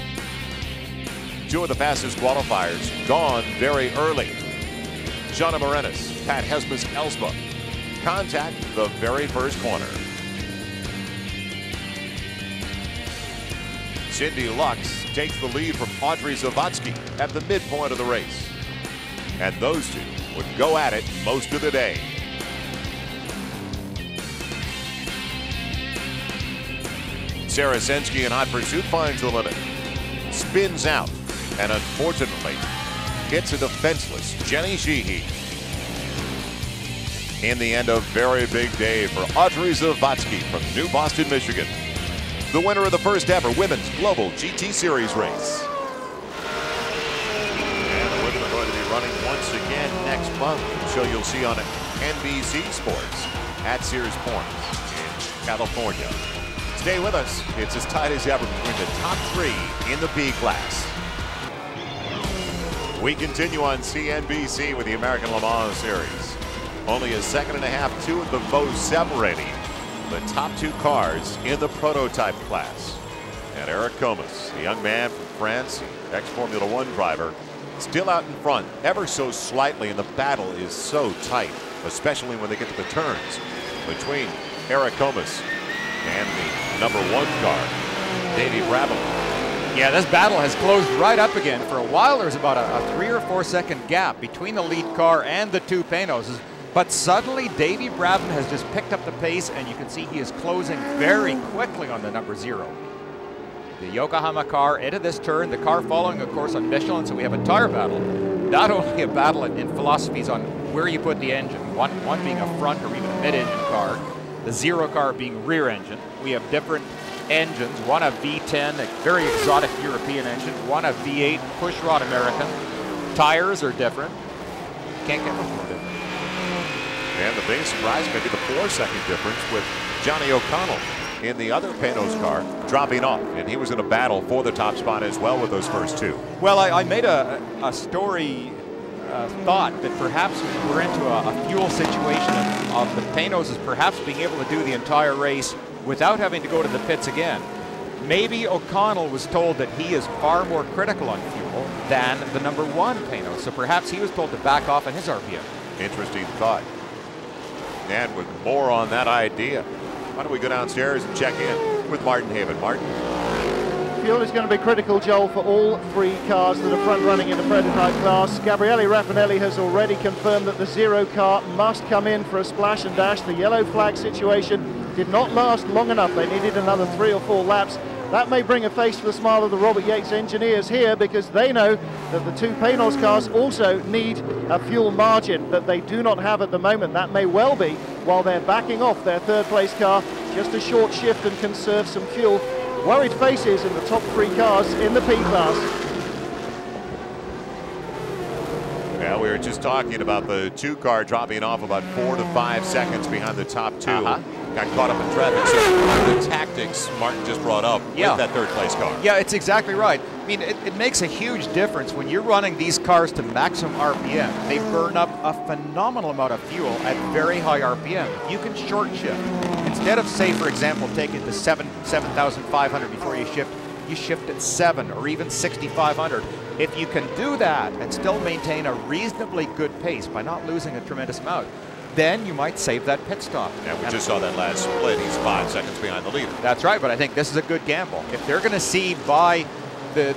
Two of the fastest qualifiers gone very early. Shauna Morenis, Pat Hesmus Elspa, contact the very first corner. Cindy Lux takes the lead from Audrey Zawadzki at the midpoint of the race. And those two would go at it most of the day. Sarah Sensky in hot pursuit finds the limit, spins out, and unfortunately hits a defenseless Jenny Sheehy. In the end, a very big day for Audrey Zawadzki from New Boston, Michigan, the winner of the first ever Women's Global GT Series race. And the women are going to be running once again next month, a show you'll see on NBC Sports at Sears Point in California. Stay with us. It's as tight as ever between the top three in the P class. We continue on CNBC with the American Le Mans Series. Only a second and a half to the most separating the top two cars in the prototype class. And Eric Comas, the young man from France, ex-Formula One driver, still out in front ever so slightly, and the battle is so tight, especially when they get to the turns between Eric Comas and the number one car, Davey Brabham. Yeah, this battle has closed right up again. For a while, there was about a 3 or 4 second gap between the lead car and the two Penoses. But suddenly, Davey Brabham has just picked up the pace, and you can see he is closing very quickly on the number 0. The Yokohama car into this turn, the car following, of course, on Michelin, so we have a tire battle. Not only a battle in philosophies on where you put the engine, one being a front or even a mid-engine car, the 0 car being rear engine. We have different engines, one a V10, a very exotic European engine, one a V8 pushrod American. Tires are different. Can't get much more different. And the big surprise may be the 4-second difference with Johnny O'Connell in the other Panos car dropping off, and he was in a battle for the top spot as well with those first two. Well, I made a story thought that perhaps we're into a fuel situation of the Penoses perhaps being able to do the entire race without having to go to the pits again. Maybe O'Connell was told that he is far more critical on fuel than the number 1 Panos, so perhaps he was told to back off on his RPM. Interesting thought. And with more on that idea, why don't we go downstairs and check in with Martin Haven. Martin? Fuel is going to be critical, Joel, for all 3 cars that are front-running in the prototype class. Gabriele Raffinelli has already confirmed that the 0 car must come in for a splash and dash. The yellow flag situation did not last long enough. They needed another 3 or 4 laps. That may bring a face to the smile of the Robert Yates engineers here, because they know that the 2 Panos cars also need a fuel margin that they do not have at the moment. That may well be while they're backing off their 3rd place car, just a short shift and conserve some fuel. Worried faces in the top 3 cars in the P class. Yeah, we were just talking about the 2 car dropping off about 4 to 5 seconds behind the top 2. Got caught up in traffic. So the tactics Martin just brought up with that 3rd place car. Yeah, it's exactly right. I mean, it makes a huge difference when you're running these cars to maximum RPM. They burn up a phenomenal amount of fuel at very high RPM. You can short shift. Instead of, say, for example, taking it to 7,500 before you shift at 7 or even 6,500. If you can do that and still maintain a reasonably good pace by not losing a tremendous amount, then you might save that pit stop. And we just saw that last split. He's 5 seconds behind the leader. That's right, but I think this is a good gamble. If they're going to see by the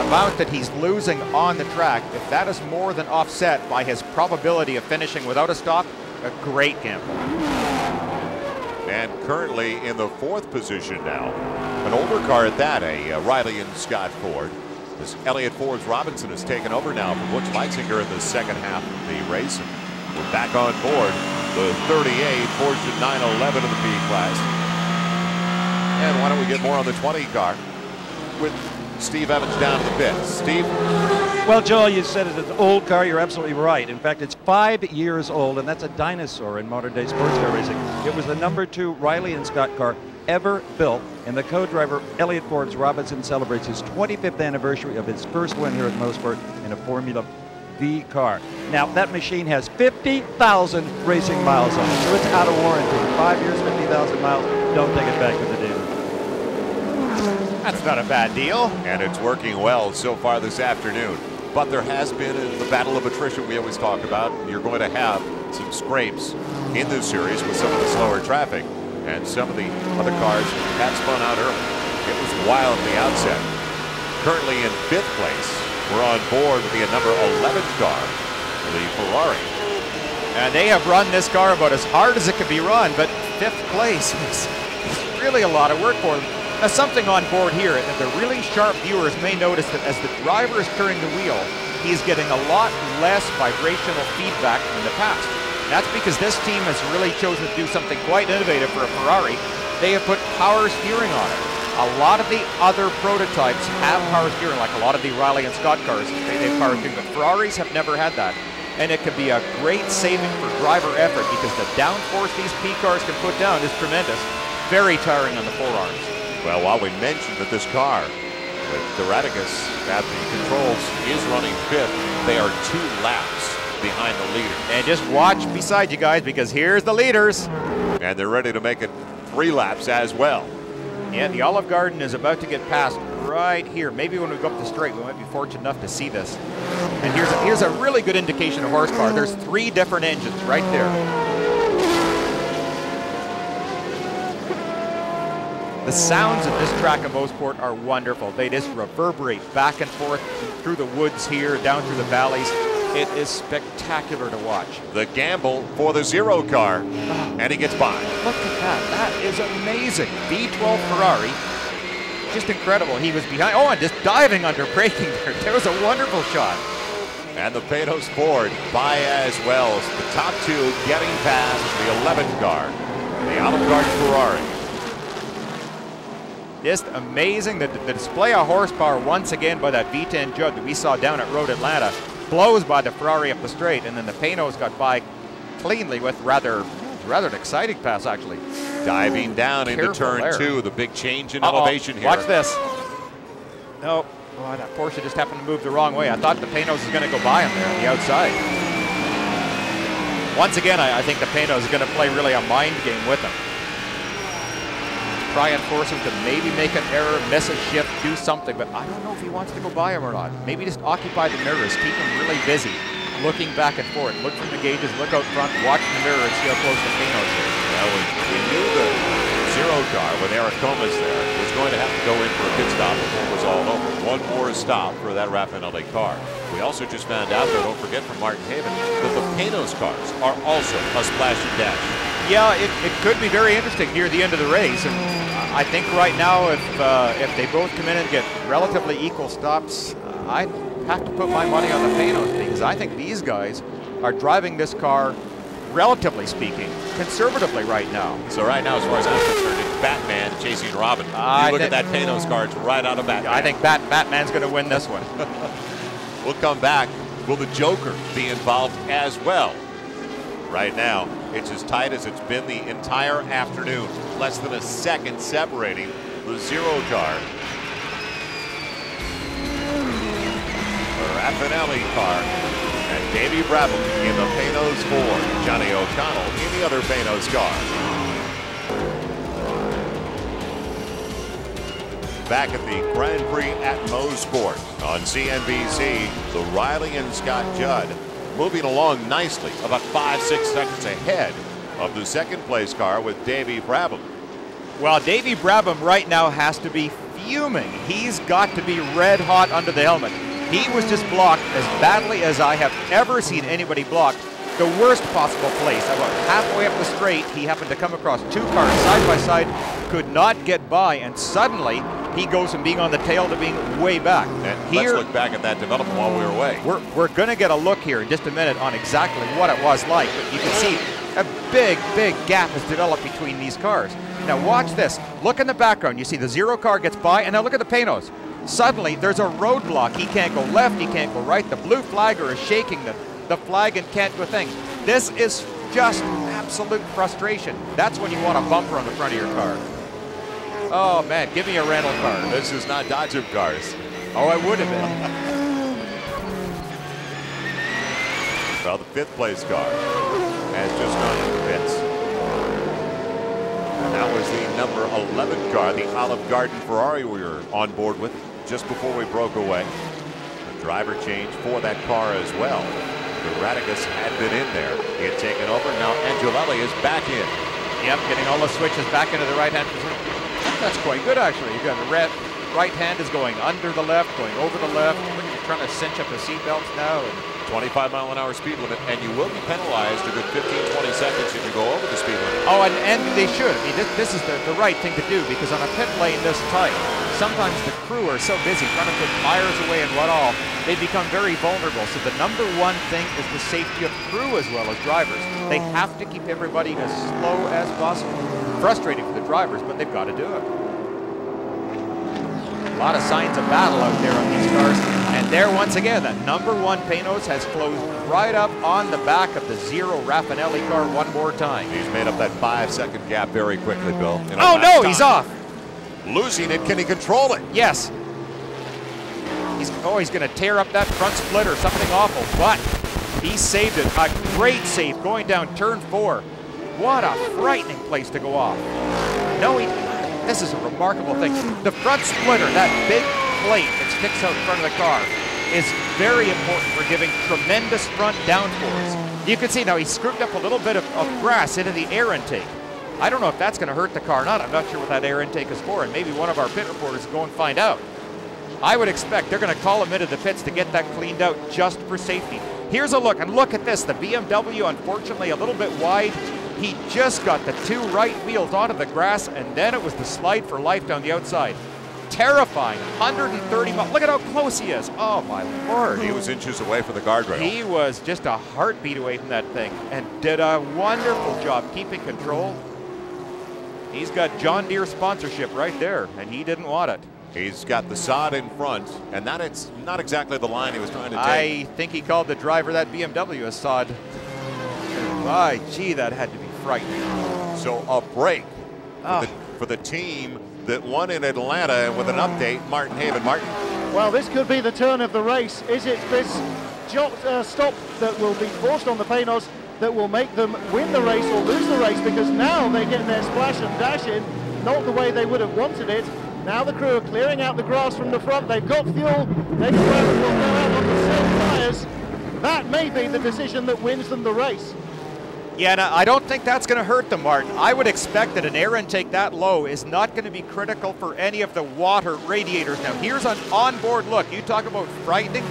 amount that he's losing on the track, if that is more than offset by his probability of finishing without a stop, a great gamble. And currently in the 4th position now, an older car at that, a Riley and Scott Ford. This Elliott Forbes Robinson has taken over now from Butch Leitzinger in the second half of the race. And we're back on board the 38 Porsche 911 of the P class. And why don't we get more on the 20 car with Steve Evans down to the pits. Steve? Well, Joel, you said it's an old car. You're absolutely right. In fact, it's 5 years old, and that's a dinosaur in modern-day sports car racing. It was the #2 Riley and Scott car ever built, and the co-driver Elliott Forbes Robinson celebrates his 25th anniversary of his first win here at Motorsport in a Formula V car. Now, that machine has 50,000 racing miles on it, so it's out of warranty. 5 years, 50,000 miles. Don't take it back to the dealer. That's not a bad deal. And it's working well so far this afternoon. But there has been the battle of attrition we always talk about. You're going to have some scrapes in this series with some of the slower traffic. And some of the other cars had spun out early. It was wild at the outset. Currently in 5th place, we're on board with the number 11 car, the Ferrari. And they have run this car about as hard as it could be run, but 5th place is really a lot of work for them. Now, something on board here, and the really sharp viewers may notice that as the driver is turning the wheel, he's getting a lot less vibrational feedback than in the past. That's because this team has really chosen to do something quite innovative for a Ferrari. They have put power steering on it. A lot of the other prototypes have power steering, like a lot of the Riley and Scott cars. They have power steering, but Ferraris have never had that. And it can be a great saving for driver effort because the downforce these P cars can put down is tremendous. Very tiring on the forearms. Well, while we mentioned that this car, with Doradicus at the controls, is running 5th, they are 2 laps behind the leader. And just watch beside you guys because here's the leaders. And they're ready to make it 3 laps as well. Yeah, the Olive Garden is about to get passed right here. Maybe when we go up the straight, we might be fortunate enough to see this. And here's a really good indication of horsepower. There's 3 different engines right there. The sounds of this track of Motorsport are wonderful. They just reverberate back and forth through the woods here, down through the valleys. It is spectacular to watch. The gamble for the 0 car, and he gets by. Look at that. That is amazing. V12 Ferrari, just incredible. He was behind. Oh, and just diving under braking there. That was a wonderful shot. And the Paydos Ford by as well. The top 2 getting past the 11th car, the Olive Garden Ferrari. Just amazing. The display of horsepower once again by that V10 Jug that we saw down at Road Atlanta. Blows by the Ferrari up the straight, and then the Paydos got by cleanly with rather an exciting pass, actually. Diving down into turn 2, the big change in elevation here. Watch this. No, oh, that Porsche just happened to move the wrong way. I thought the Paydos was going to go by him there on the outside. Once again, I think the Paydos is going to play really a mind game with him. Try and force him to maybe make an error, miss a shift, do something, but I don't know if he wants to go by him or not. Maybe just occupy the mirrors, keep him really busy, looking back and forth, look from the gauges, look out front, watch the mirror and see how close the Paydos is. Well, we knew the 0 car with Eric Comas there was going to have to go in for a pit stop before it was all over. One more stop for that Raffinelli car. We also just found out, though, don't forget from Martin Haven, that the Paydos cars are also a splash and dash. Yeah, it could be very interesting near the end of the race. And I think right now, if they both come in and get relatively equal stops, I'd have to put my money on the Paydos because I think these guys are driving this car, relatively speaking, conservatively right now. So right now, as far as I'm concerned, it's Batman chasing Robin. You look at that Paydos car, it's right out of Batman. I think Batman's going to win this one. We'll come back. Will the Joker be involved as well? Right now, it's as tight as it's been the entire afternoon. Less than a second separating the 0 car. The Raffinelli car and Davey Brabham in the Paydos Ford. Johnny O'Connell in the other Paydos car. Back at the Grand Prix at Motorsport on CNBC, the Riley and Scott Judd moving along nicely, about 5-6 seconds ahead of the 2nd place car with Davey Brabham. Well, Davey Brabham right now has to be fuming. He's got to be red hot under the helmet. He was just blocked as badly as I have ever seen anybody blocked. The worst possible place. About halfway up the straight, he happened to come across 2 cars side by side, could not get by, and suddenly he goes from being on the tail to being way back. And let's look back at that development while we were away. We're going to get a look here in just a minute on exactly what it was like, but you can see a big gap has developed between these cars. Now watch this. Look in the background. You see the 0 car gets by, and now look at the Paydos. Suddenly, there's a roadblock. He can't go left, he can't go right. The blue flagger is shaking the flag and can't do a thing. This is just absolute frustration. That's when you want a bumper on the front of your car. Oh man, give me a rental car. This is not Dodger cars. Oh, it would have been. Well, the 5th place car has just gone to the pits. And that was the number 11 car, the Olive Garden Ferrari we were on board with just before we broke away. The driver change for that car as well. The Radicus had been in there. He had taken over. Now Angelelli is back in. Yep, getting all the switches back into the right-hand position. That's quite good, actually. You've got the right hand is going under the left, going over the left. You're trying to cinch up the seat belts now. 25-mile-an-hour speed limit, and you will be penalized a good 15-20 seconds if you go over the speed limit. Oh, and they should. I mean, this is the right thing to do, because on a pit lane this tight, sometimes the crew are so busy trying to put tires away and what all, they become very vulnerable. So the number one thing is the safety of crew as well as drivers. They have to keep everybody as slow as possible. Frustrating for the drivers, but they've got to do it. A lot of signs of battle out there on these cars. And there once again, that number 1 Panos has closed right up on the back of the 0 Raffinelli car one more time. He's made up that 5-second gap very quickly, Bill. Oh no, he's off. Losing it, can he control it? Yes. He's going to tear up that front split or something awful, but he saved it. A great save going down turn 4. What a frightening place to go off. No, this is a remarkable thing. The front splitter, that big plate that sticks out in front of the car, is very important for giving tremendous front downforce. You can see now he scooped up a little bit of grass into the air intake. I don't know if that's going to hurt the car or not. I'm not sure what that air intake is for, and maybe one of our pit reporters will go and find out. I would expect they're going to call him into the pits to get that cleaned out just for safety. Here's a look, and look at this. The BMW, unfortunately, a little bit wide. He just got the 2 right wheels onto the grass, and then it was the slide for life down the outside. Terrifying, 130 miles. Look at how close he is. Oh my Lord. He was inches away from the guardrail. He was just a heartbeat away from that thing and did a wonderful job keeping control. He's got John Deere sponsorship right there, and he didn't want it. He's got the sod in front, and that it's not exactly the line he was trying to take. I think he called the driver that BMW a sod. My, gee, that had to be frightening. So a break for the team that won in Atlanta, and with an update, Martin Haven. Martin. Well, this could be the turn of the race. Is it this stop that will be forced on the Panos that will make them win the race or lose the race? Because now they get their splash and dash in, not the way they would have wanted it. Now the crew are clearing out the grass from the front. They've got fuel. Next driver will go out on the same tyres. That may be the decision that wins them the race. Yeah, and I don't think that's going to hurt them, Martin. I would expect that an air intake that low is not going to be critical for any of the water radiators. Now, here's an onboard look. You talk about frightening.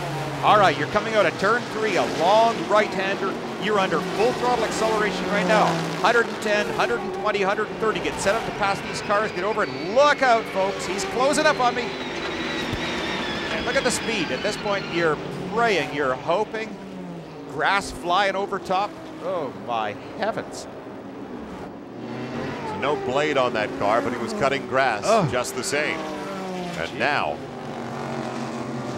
All right, you're coming out of turn 3, a long right-hander. You're under full throttle acceleration right now. 110, 120, 130. Get set up to pass these cars. Get over and look out, folks. He's closing up on me. And look at the speed. At this point, you're praying, you're hoping. Grass flying over top. Oh my heavens. There's no blade on that car, but he was cutting grass just the same. And now,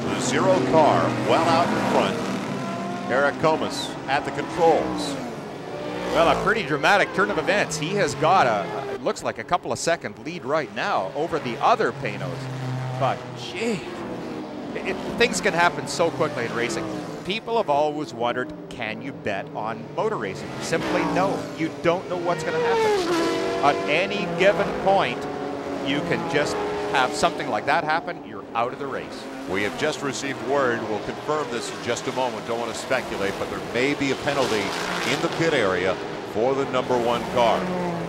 the 0 car well out in front. Eric Comas at the controls. Well, a pretty dramatic turn of events. He has got it looks like a couple of second lead right now over the other Panos. But gee, things can happen so quickly in racing. People have always wondered, can you bet on motor racing? Simply no. You don't know what's going to happen. At any given point, you can just have something like that happen. You're out of the race. We have just received word. We'll confirm this in just a moment. Don't want to speculate, but there may be a penalty in the pit area for the number 1 car.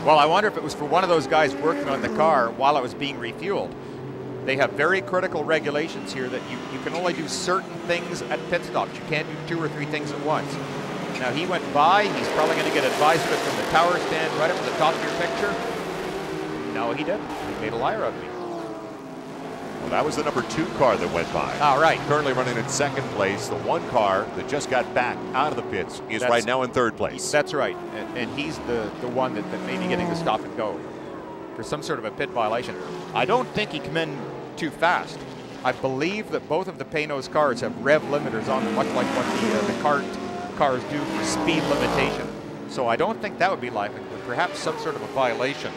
Well, I wonder if it was for one of those guys working on the car while it was being refueled. They have very critical regulations here that you can only do certain things at pit stops. You can't do 2 or 3 things at once. Now he went by, he's probably going to get advisement from the tower stand right up to the top of your picture. No, he didn't. He made a liar of me. Well, that was the number 2 car that went by. All right. Currently running in 2nd place. The 1 car that just got back out of the pits is right now in 3rd place. That's right. And he's the one that may be getting the stop and go for some sort of a pit violation. I don't think he came in too fast. I believe that both of the Panoz cars have rev limiters on them, much like what the kart cars do for speed limitation. So I don't think that would be liable, but perhaps some sort of a violation.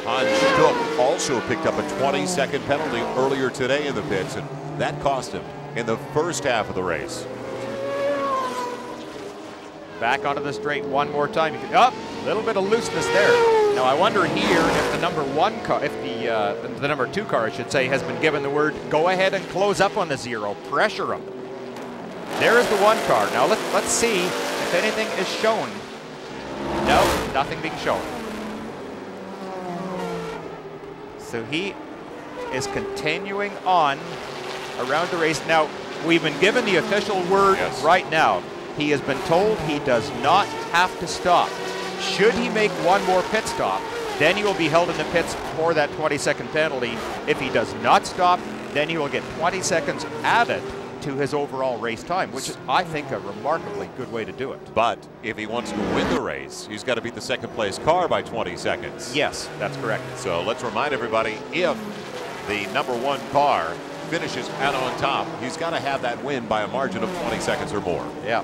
Hans Stuck also picked up a 20-second penalty earlier today in the pits, and that cost him in the first half of the race. Back onto the straight one more time. A little bit of looseness there. Now I wonder here if the number one car, if the number two car, I should say, has been given the word, go ahead and close up on the zero, pressure them. There is the one car. Now let's see if anything is shown. No, nothing being shown. So he is continuing on around the race. Now, we've been given the official word right now. He has been told he does not have to stop. Should he make one more pit stop, then he will be held in the pits for that 20-second penalty. If he does not stop, then he will get 20 seconds added to his overall race time, which is, I think, a remarkably good way to do it. But if he wants to win the race, he's got to beat the second place car by 20 seconds. Yes, that's correct. So let's remind everybody, if the number one car finishes out on top, he's got to have that win by a margin of 20 seconds or more. Yeah.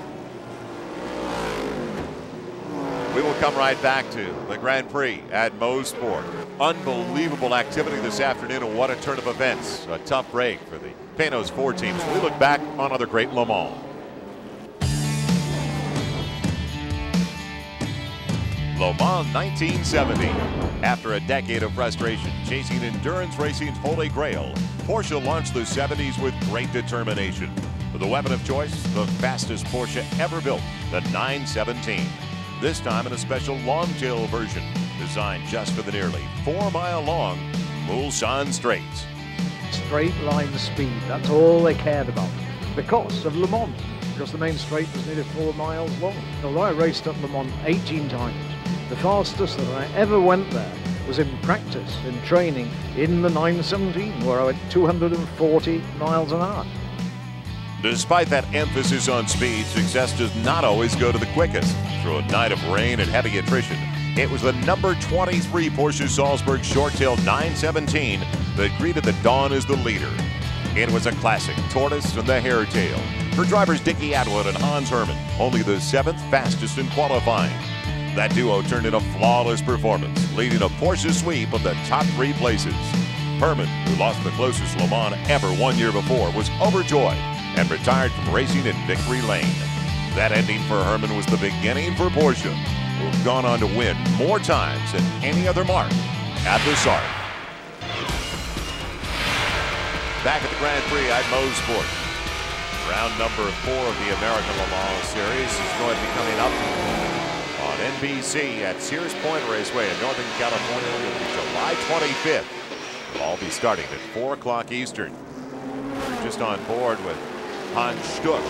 We will come right back to the Grand Prix at Mosport. Unbelievable activity this afternoon, and what a turn of events. A tough break for the Panoz 4 teams. We look back on other great Le Mans. Le Mans 1970. After a decade of frustration chasing endurance racing's holy grail, Porsche launched the 70s with great determination. The weapon of choice, the fastest Porsche ever built, the 917. This time in a special long-tail version, designed just for the nearly 4-mile-long Mulsanne straights. Straight line speed, that's all they cared about because of Le Mans, because the main straight was nearly 4 miles long. Although I raced at Le Mans 18 times, the fastest that I ever went there was in practice, in training, in the 917, where I went 240 miles an hour. Despite that emphasis on speed, success does not always go to the quickest. Through a night of rain and heavy attrition, it was the number 23 Porsche Salzburg Short-Tail 917 that greeted the dawn as the leader. It was a classic tortoise and the hairtail. For drivers Dickie Atwood and Hans Hermann, only the 7th fastest in qualifying. That duo turned in a flawless performance, leading a Porsche sweep of the top 3 places. Hermann, who lost the closest Le Mans ever 1 year before, was overjoyed and retired from racing in victory lane. That ending for Hermann was the beginning for Porsche, who've gone on to win more times than any other mark at the Sark. Back at the Grand Prix at Mosport. Round number 4 of the American Le Mans Series is going to be coming up on NBC at Sears Point Raceway in Northern California. It'll be July 25th. It'll all be starting at 4 o'clock Eastern. We're just on board with Hans Stuck.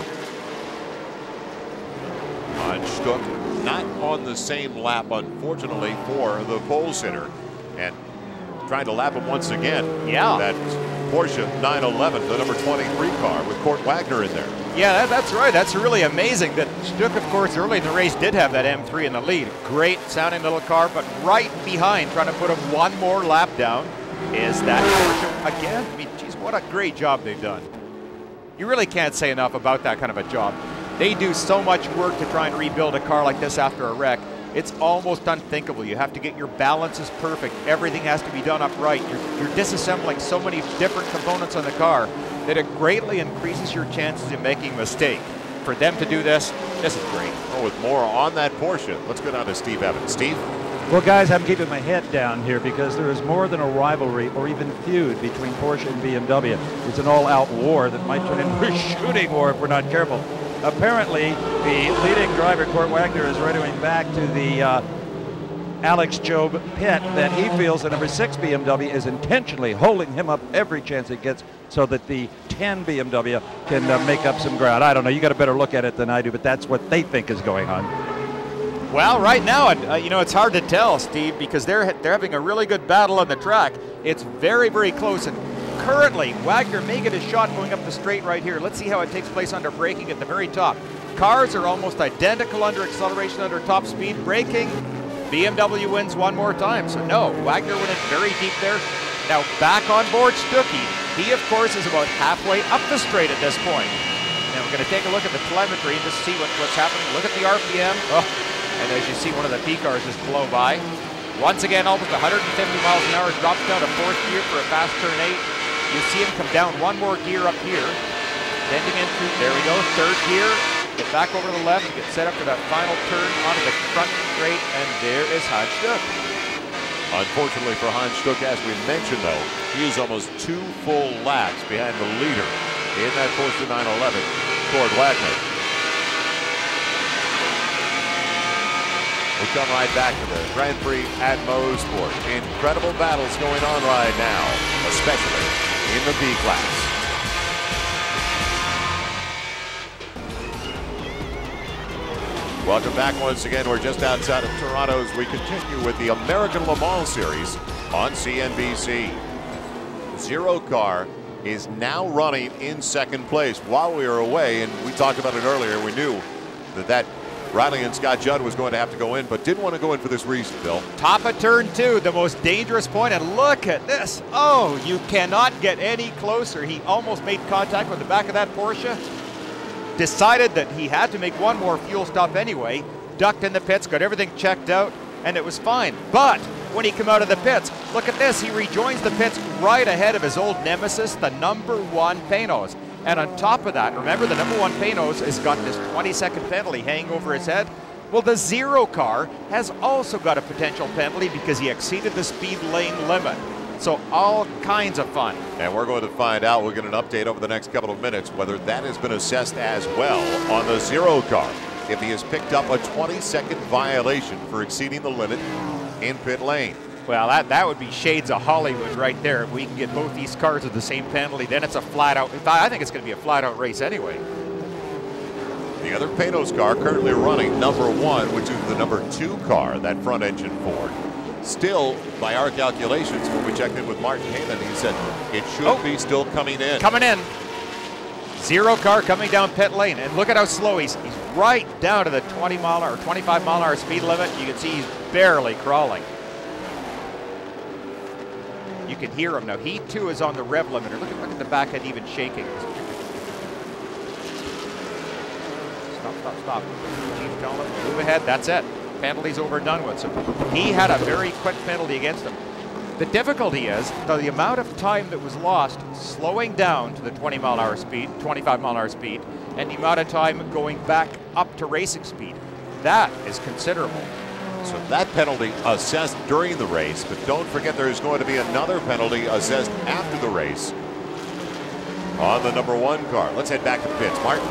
Hans Stuck not on the same lap, unfortunately, for the pole sitter, and trying to lap him once again. Yeah. That Porsche 911, the number 23 car with Kurt Wagner in there. Yeah, that's right. That's really amazing that Stuck, of course, early in the race did have that M3 in the lead. Great sounding little car, but right behind, trying to put him one more lap down, is that Porsche again. I mean, geez, what a great job they've done. You really can't say enough about that kind of a job. They do so much work to try and rebuild a car like this after a wreck. It's almost unthinkable. You have to get your balances perfect. Everything has to be done upright. You're disassembling so many different components on the car that it greatly increases your chances of making a mistake. For them to do this is great. Oh, with more on that Porsche, let's go down to Steve Evans. Steve? Well, guys, I'm keeping my head down here because there is more than a rivalry or even feud between Porsche and BMW. It's an all-out war that might turn into a shooting war if we're not careful. Apparently, the leading driver, Kurt Wagner, is radioing back to the Alex Job pit that he feels the number 6 BMW is intentionally holding him up every chance it gets so that the 10 BMW can make up some ground. I don't know. You got a better look at it than I do, but that's what they think is going on. Well, right now, you know, it's hard to tell, Steve, because they're having a really good battle on the track. It's very, very close, and currently, Wagner may get a shot going up the straight right here. Let's see how it takes place under braking at the very top. Cars are almost identical under acceleration, under top speed. Braking, BMW wins one more time. So no, Wagner went in very deep there. Now back on board Stuckey. He, of course, is about halfway up the straight at this point. Now we're going to take a look at the telemetry and just see what's happening. Look at the RPM. Oh, and as you see, one of the P cars just blow by. Once again, almost 150 miles an hour, drops down to 4th gear for a fast turn 8. You see him come down one more gear up here. Bending in through, there we go, 3rd gear. Get back over to the left, get set up for that final turn onto the front straight, and there is Hans Stuck. Unfortunately for Hans Stuck, as we mentioned though, he is almost 2 full laps behind the leader in that Porsche 911, Cord Wagner. We come right back to the Grand Prix at Mosport. Incredible battles going on right now, especially in the B class. Welcome back once again. We're just outside of Toronto as we continue with the American Le Mans Series on CNBC. The Zero car is now running in 2nd place. While we were away, and we talked about it earlier, we knew that Riley and Scott Judd was going to have to go in, but didn't want to go in for this reason, Bill. Top of turn 2, the most dangerous point, and look at this. Oh, you cannot get any closer. He almost made contact with the back of that Porsche. Decided that he had to make one more fuel stop anyway, ducked in the pits, got everything checked out, and it was fine. But when he came out of the pits, look at this, he rejoins the pits right ahead of his old nemesis, the #1 Panos. And on top of that, remember the #1 Panos has got this 20-second penalty hanging over his head. Well, the Zero car has also got a potential penalty because he exceeded the speed lane limit. So all kinds of fun. And we're going to find out, we'll get an update over the next couple of minutes, whether that has been assessed as well on the Zero car. If he has picked up a 20-second violation for exceeding the limit in pit lane. Well, that would be shades of Hollywood right there. If we can get both these cars with the same penalty, then it's a flat out, I think it's going to be a flat out race anyway. The other Panos car currently running #1, which is the #2 car, that front engine Ford. Still, by our calculations, when we checked in with Martin Heyman, he said it should be still coming in. Coming in. Zero car coming down pit lane, and look at how slow he's right down to the 20-mile or 25-mile-an-hour speed limit. You can see he's barely crawling. You can hear him now. He too is on the rev limiter. Look at the back end even shaking. Stop. Chief telling him, move ahead, that's it. Penalty's over and done with. So he had a very quick penalty against him. The difficulty is the amount of time that was lost slowing down to the 20-mile-an-hour speed, 25-mile-an-hour speed, and the amount of time going back up to racing speed. That is considerable. So that penalty assessed during the race, but don't forget there's going to be another penalty assessed after the race on the #1 car. Let's head back to the pits. Martin.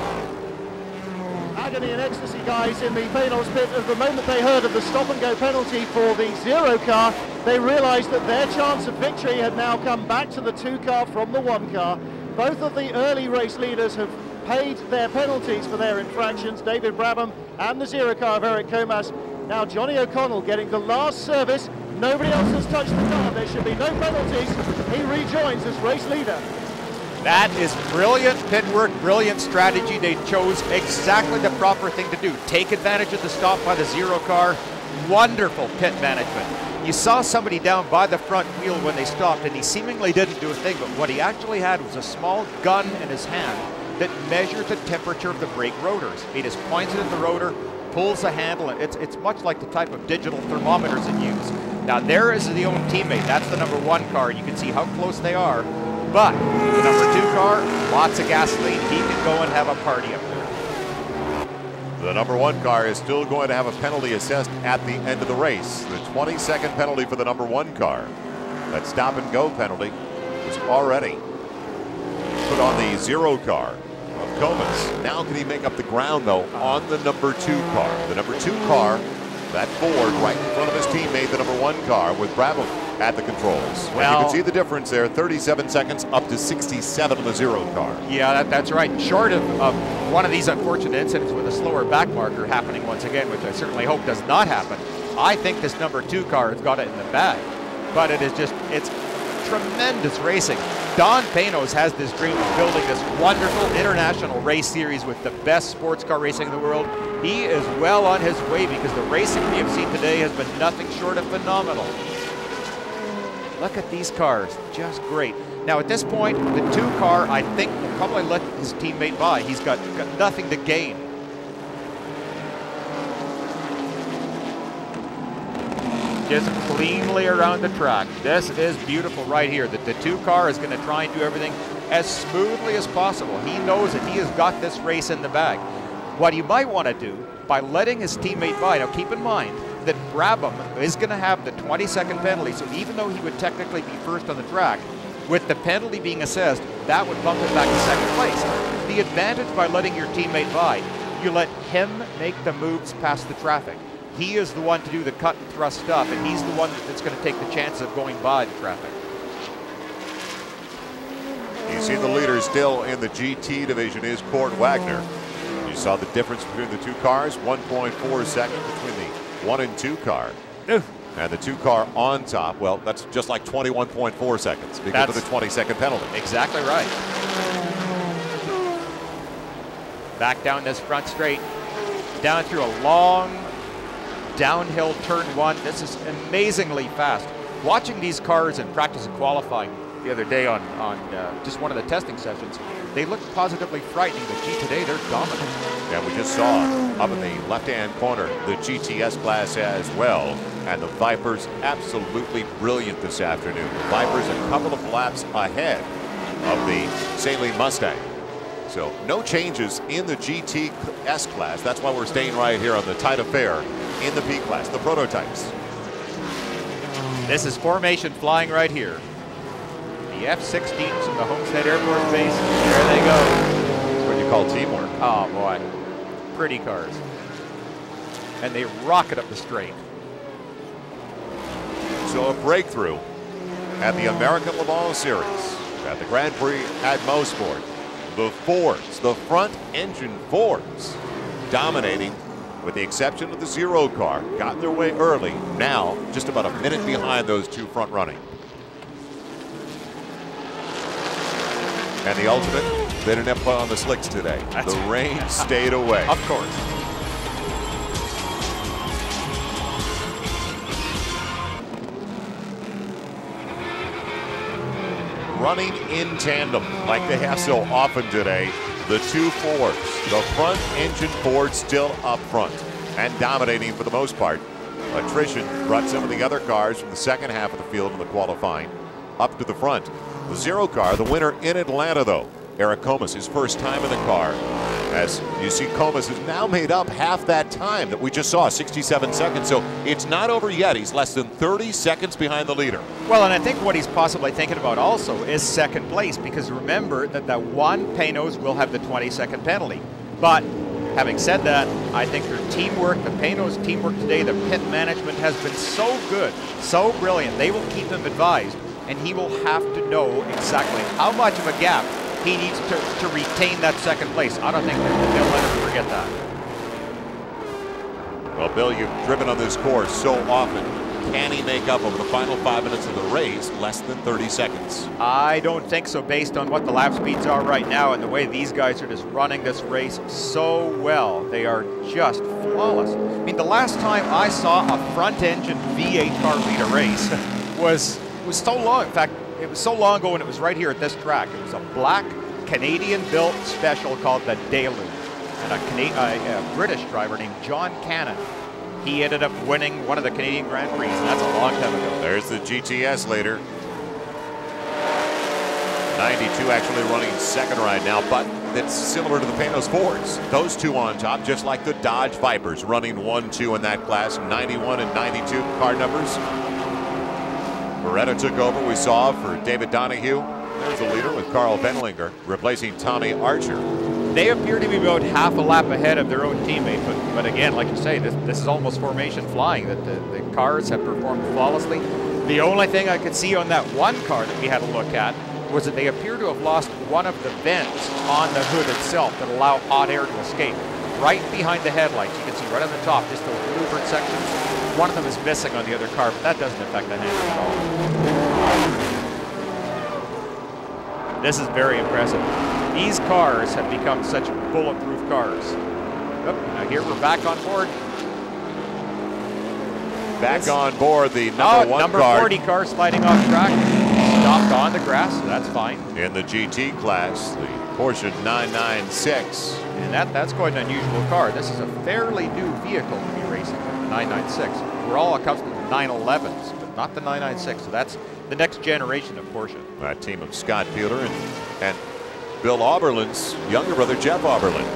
Agony and ecstasy, guys, in the Panos pit. At the moment they heard of the stop-and-go penalty for the Zero car, they realised that their chance of victory had now come back to the 2 car from the 1 car. Both of the early race leaders have paid their penalties for their infractions, David Brabham and the Zero car of Eric Comas. Now Johnny O'Connell getting the last service. Nobody else has touched the car. There should be no penalties. He rejoins as race leader. That is brilliant pit work, brilliant strategy. They chose exactly the proper thing to do. Take advantage of the stop by the Zero car. Wonderful pit management. You saw somebody down by the front wheel when they stopped, and he seemingly didn't do a thing, but what he actually had was a small gun in his hand that measured the temperature of the brake rotors. He just points it at the rotor, pulls the handle, and it's much like the type of digital thermometers it used. Now there is the own teammate. That's the #1 car. You can see how close they are. But the #2 car, lots of gasoline. He can go and have a party up there. The #1 car is still going to have a penalty assessed at the end of the race. The 20-second penalty for the #1 car. That stop-and-go penalty was already put on the Zero car of Comas. Now can he make up the ground, though, on the #2 car? The #2 car, that Ford right in front of his teammate, the #1 car, with Brabham at the controls. Well, and you can see the difference there, 37 seconds up to 67 on the Zero car. Yeah, that's right. Short of one of these unfortunate incidents with a slower back marker happening once again, which I certainly hope does not happen, I think this #2 car has got it in the bag. But it is just, it's tremendous racing. Don Panos has this dream of building this wonderful international race series with the best sports car racing in the world. He is well on his way because the racing we have seen today has been nothing short of phenomenal. Look at these cars, just great. Now at this point, the 2 car, I think, will probably let his teammate by. He's got nothing to gain. Just cleanly around the track. This is beautiful right here, that the 2 car is going to try and do everything as smoothly as possible. He knows that he has got this race in the bag. What he might want to do, by letting his teammate by, now keep in mind that Brabham is going to have the 20-second penalty, so even though he would technically be first on the track, with the penalty being assessed, that would bump it back to second place. The advantage by letting your teammate by, you let him make the moves past the traffic. He is the one to do the cut and thrust stuff, and he's the one that's going to take the chances of going by the traffic. You see the leader still in the GT division is Kurt Wagner. You saw the difference between the 2 cars, 1.4 seconds between the 1 and 2 car. And the 2 car on top, well, that's just like 21.4 seconds because of the 20-second penalty. Exactly right. Back down this front straight, down through a long downhill turn 1. This is amazingly fast. Watching these cars in practice and qualifying the other day on just one of the testing sessions, they look positively frightening, but gee, today they're dominant. Yeah, we just saw up in the left-hand corner the GTS class as well, and the Vipers absolutely brilliant this afternoon. The Vipers a couple of laps ahead of the Saleen Mustang. So no changes in the GTS class. That's why we're staying right here on the tight affair in the P class, the prototypes. This is formation flying right here. The F-16s from the Homestead Air Force Base, there they go. That's what you call teamwork. Oh boy, pretty cars. And they rocket up the straight. So a breakthrough at the American Le Mans Series, at the Grand Prix at Mosport. The Fords, the front engine Fords, dominating with the exception of the 0 car, got their way early. Now, just about a minute behind those 2 front running. And the ultimate, they didn't have to play on the slicks today. The rain stayed away. Of course. Running in tandem like they have so often today, the 2 Fords. The front engine Ford still up front and dominating for the most part. Attrition brought some of the other cars from the second half of the field in the qualifying up to the front. The 0 car, the winner in Atlanta though, Eric Comas, his first time in the car. As you see, Comas has now made up half that time that we just saw, 67 seconds. So it's not over yet. He's less than 30 seconds behind the leader. Well, and I think what he's possibly thinking about also is second place, because remember that the 1 Panos will have the 20-second penalty. But having said that, I think their teamwork, the Panos teamwork today, the pit management has been so good, so brilliant. They will keep him advised, and he will have to know exactly how much of a gap he needs to retain that second place. I don't think they'll let him forget that. Well, Bill, you've driven on this course so often. Can he make up over the final 5 minutes of the race less than 30 seconds? I don't think so, based on what the lap speeds are right now and the way these guys are just running this race so well. They are just flawless. I mean, the last time I saw a front-engine V8 car lead a race was so long. In fact, it was so long ago, and it was right here at this track. It was a black Canadian-built special called the Deluge, and a British driver named John Cannon. He ended up winning one of the Canadian Grand Prix, and that's a long time ago. There's the GTS later. 92 actually running second right now, but it's similar to the Panos Fords. Those 2 on top, just like the Dodge Vipers, running 1-2 in that class, 91 and 92 car numbers. Beretta took over, we saw, for David Donahue. There's the leader with Carl Benlinger, replacing Tommy Archer. They appear to be about half a lap ahead of their own teammate, but again, like you say, this is almost formation flying, that the cars have performed flawlessly. The only thing I could see on that 1 car that we had a look at was that they appear to have lost one of the vents on the hood itself that allow hot air to escape. Right behind the headlights, you can see right on the top, just those louvered sections. One of them is missing on the other car, but that doesn't affect the handling at all. This is very impressive. These cars have become such bulletproof cars. Oh, now here we're back on board. back on board the number one number car. 40 car sliding off track. Stopped on the grass, so that's fine. In the GT class, the Porsche 996. And that's quite an unusual car. This is a fairly new vehicle to be racing, the 996. We're all accustomed to 911s, but not the 996. So that's the next generation of Porsche. That team of Scott Peeler and Bill Auberlin's younger brother, Jeff Auberlin.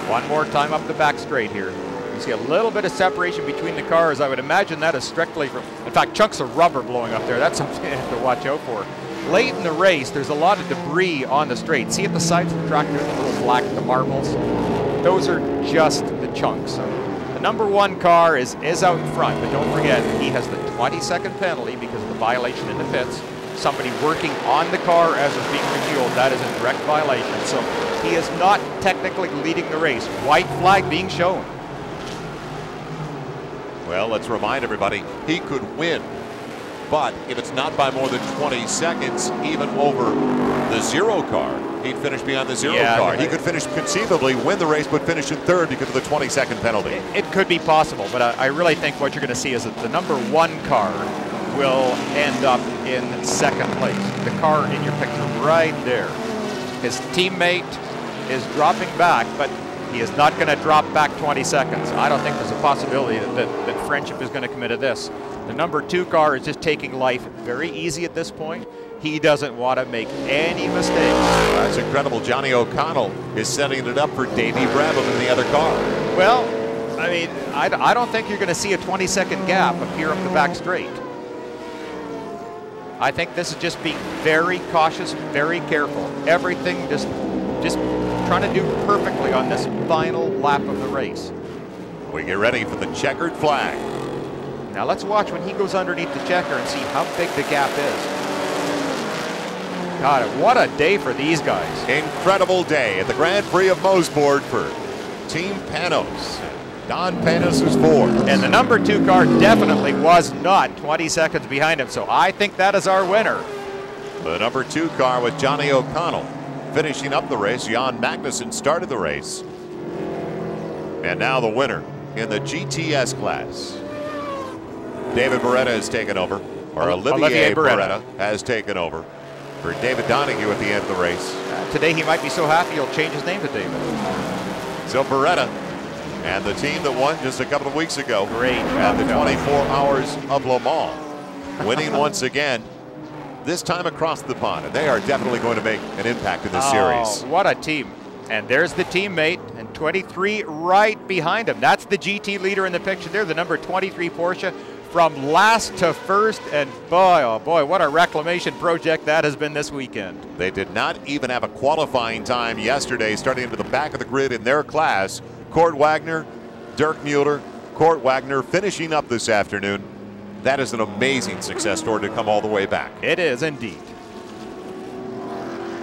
One more time up the back straight here. You see a little bit of separation between the cars. I would imagine that is strictly from, in fact, chunks of rubber blowing up there. That's something you have to watch out for. Late in the race, there's a lot of debris on the straight. See at the sides of the track, there's the little black, the marbles. Those are just the chunks. So the number one car is out in front, but don't forget, he has the 20-second penalty because of the violation in the pits. Somebody working on the car as it's being refueled, that is a direct violation. So he is not technically leading the race. White flag being shown. Well, let's remind everybody, he could win. But if it's not by more than 20 seconds, even over the zero car, he'd finish beyond the zero car. He could finish, conceivably win the race, but finish in third because of the 20-second penalty. It could be possible, but I really think what you're going to see is that the number one car will end up in second place. The car in your picture right there. His teammate is dropping back, but he is not going to drop back 20 seconds. I don't think there's a possibility that friendship is going to come into this. The number two car is just taking life very easy at this point. He doesn't want to make any mistakes. That's incredible. Johnny O'Connell is setting it up for Davey Brabham in the other car. Well, I mean, I don't think you're going to see a 20-second gap appear up the back straight. I think this is just being very cautious, very careful. Everything just trying to do perfectly on this final lap of the race. We get ready for the checkered flag. Now let's watch when he goes underneath the checker and see how big the gap is. God, what a day for these guys. Incredible day at the Grand Prix of Mosport for Team Panos. Don Panos is fourth. And the number two car definitely was not 20 seconds behind him, so I think that is our winner. The number two car with Johnny O'Connell finishing up the race. Jan Magnussen started the race. And now the winner in the GTS class. David Beretta has taken over, or Olivier Beretta has taken over for David Donahue at the end of the race. Today he might be so happy he'll change his name to David. So Beretta and the team that won just a couple of weeks ago at the 24 Hours of Le Mans, winning once again, this time across the pond. And they are definitely going to make an impact in this series. What a team. And there's the teammate, and 23 right behind him. That's the GT leader in the picture there, the number 23 Porsche. From last to first, and boy, oh boy, what a reclamation project that has been this weekend. They did not even have a qualifying time yesterday, starting into the back of the grid in their class. Kurt Wagner, Dirk Mueller, Kurt Wagner finishing up this afternoon. That is an amazing success story to come all the way back. It is indeed.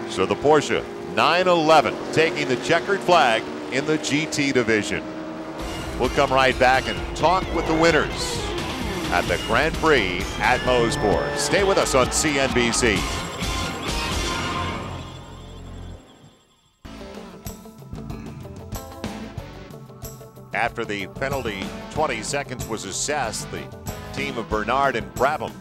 So the Porsche 911 taking the checkered flag in the GT division. We'll come right back and talk with the winners at the Grand Prix at Mosport. Stay with us on CNBC. After the penalty, 20 seconds was assessed. The team of Bernard and Brabham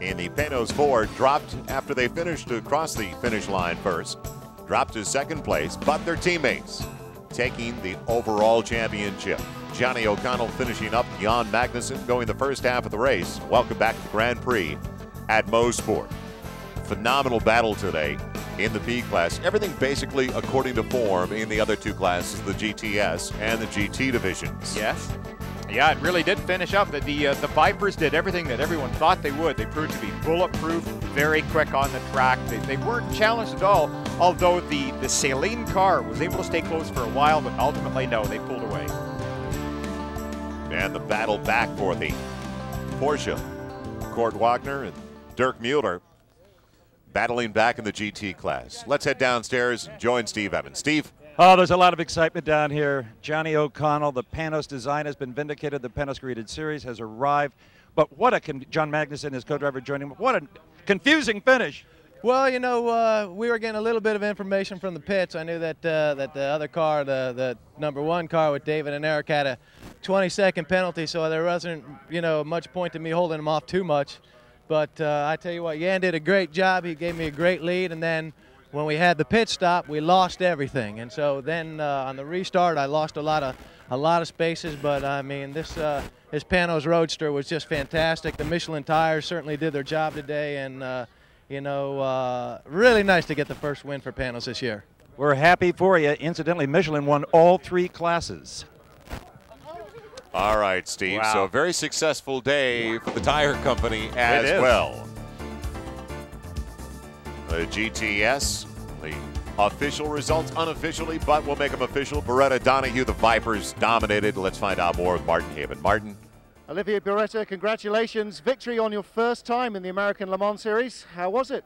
in the Panos Ford dropped after they finished across the finish line first. Dropped to second place, but their teammates taking the overall championship. Johnny O'Connell finishing up, Jan Magnussen going the first half of the race. Welcome back to the Grand Prix at Mosport. Phenomenal battle today in the P class. Everything basically according to form in the other two classes, the GTS and the GT divisions. Yes. Yeah, it really did finish up. The Vipers did everything that everyone thought they would. They proved to be bulletproof, very quick on the track. They weren't challenged at all, although the Saleen car was able to stay close for a while, but ultimately, no, they pulled away. And the battle back for the Porsche. Kurt Wagner and Dirk Mueller battling back in the GT class. Let's head downstairs and join Steve Evans. Steve? Oh, there's a lot of excitement down here. Johnny O'Connell, the Panos design has been vindicated. The Panos Graded Series has arrived. But what a John Magnussen, his co-driver, joining him. What a confusing finish. Well, you know, we were getting a little bit of information from the pits. I knew that the other car, the number one car with David and Eric, had 20-second penalty, so there wasn't, you know, much point to me holding him off too much. But I tell you what, Jan did a great job. He gave me a great lead, and then when we had the pit stop, we lost everything. And so then on the restart, I lost a lot of spaces. But I mean, this Panos Roadster was just fantastic. The Michelin tires certainly did their job today, and you know, really nice to get the first win for Panos this year. We're happy for you. Incidentally, Michelin won all 3 classes. All right, Steve. Wow. So a very successful day for the tire company as well. The GTS, the official results unofficially, but we'll make them official. Beretta Donahue, the Vipers dominated. Let's find out more with Martin Haven. Martin. Olivier Beretta, congratulations. Victory on your first time in the American Le Mans Series. How was it?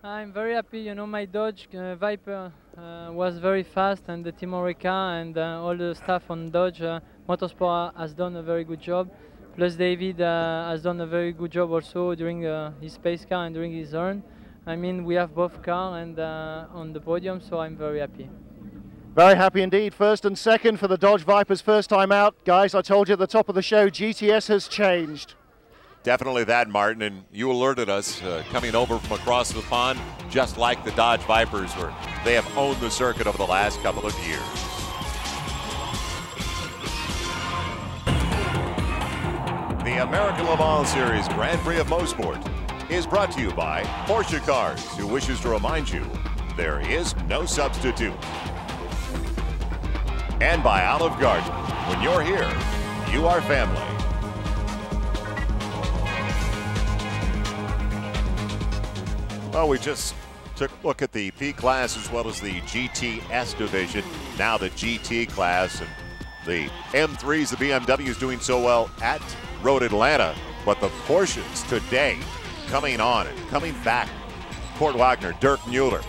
I'm very happy. You know, my Dodge Viper was very fast, and the Team Oreca and all the staff on Dodge Motorsport has done a very good job. Plus David has done a very good job also during his pace car and during his run. I mean, we have both cars and on the podium, so I'm very happy. Very happy indeed. First and second for the Dodge Vipers first time out. Guys, I told you at the top of the show, GTS has changed. Definitely that, Martin, and you alerted us coming over from across the pond, just like the Dodge Vipers, where they have owned the circuit over the last couple of years. The American Le Mans Series Grand Prix of Motorsport is brought to you by Porsche Cars, who wishes to remind you there is no substitute. And by Olive Garden. When you're here, you are family. Well, we just took a look at the P class as well as the GTS division. Now the GT class, and the M3s, the BMW is doing so well at Road Atlanta. But the Porsches today coming on and coming back. Kurt Wagner, Dirk Mueller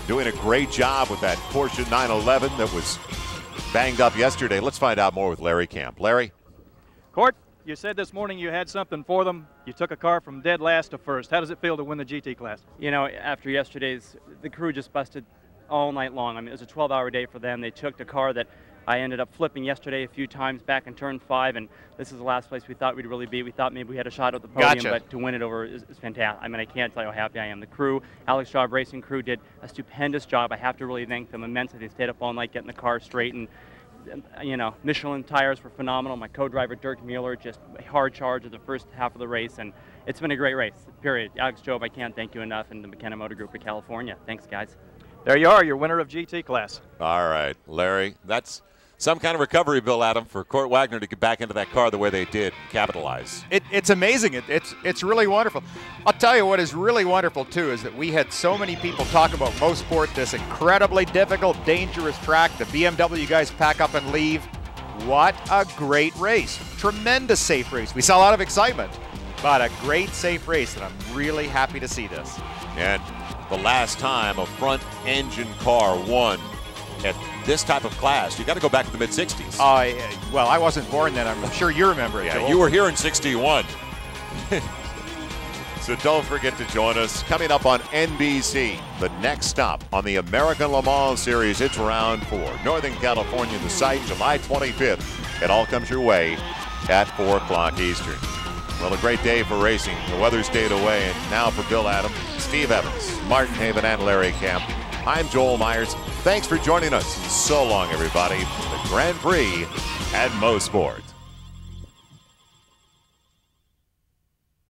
doing a great job with that Porsche 911 that was banged up yesterday. Let's find out more with Larry Camp. Larry? Court, you said this morning you had something for them. You took a car from dead last to first. How does it feel to win the GT class? You know, after yesterday's, the crew just busted all night long. I mean, it was a 12-hour day for them. They took the car that I ended up flipping yesterday a few times back in turn 5, and this is the last place we thought we'd really be. We thought maybe we had a shot at the podium, but to win it over is fantastic. I mean, I can't tell you how happy I am. The crew, Alex Job Racing crew, did a stupendous job. I have to really thank them immensely. They stayed up all night getting the car straight, and you know, Michelin tires were phenomenal. My co-driver Dirk Mueller, just a hard charge of the first half of the race, and it's been a great race, period. Alex Job, I can't thank you enough, and the McKenna Motor Group of California. Thanks, guys. There you are, your winner of GT class. All right, Larry, that's some kind of recovery bill, Adam, for Kurt Wagner to get back into that car the way they did and capitalize. It's amazing. It's really wonderful. I'll tell you what is really wonderful, too, is that we had so many people talk about Mosport, this incredibly difficult, dangerous track. The BMW guys pack up and leave. What a great race. Tremendous safe race. We saw a lot of excitement, but a great safe race, and I'm really happy to see this. And the last time a front-engine car won at this type of class, you got to go back to the mid-60s. Well, I wasn't born then. I'm sure you remember it. Yeah, Joel. you were here in 61. So don't forget to join us. Coming up on NBC, the next stop on the American Le Mans Series. It's round 4. Northern California, the site, July 25th. It all comes your way at 4 o'clock Eastern. Well, a great day for racing. The weather stayed away, and now for Bill Adam, Steve Evans, Martin Haven, and Larry Camp. I'm Joel Myers. Thanks for joining us. So long, everybody, for the Grand Prix at Mosport.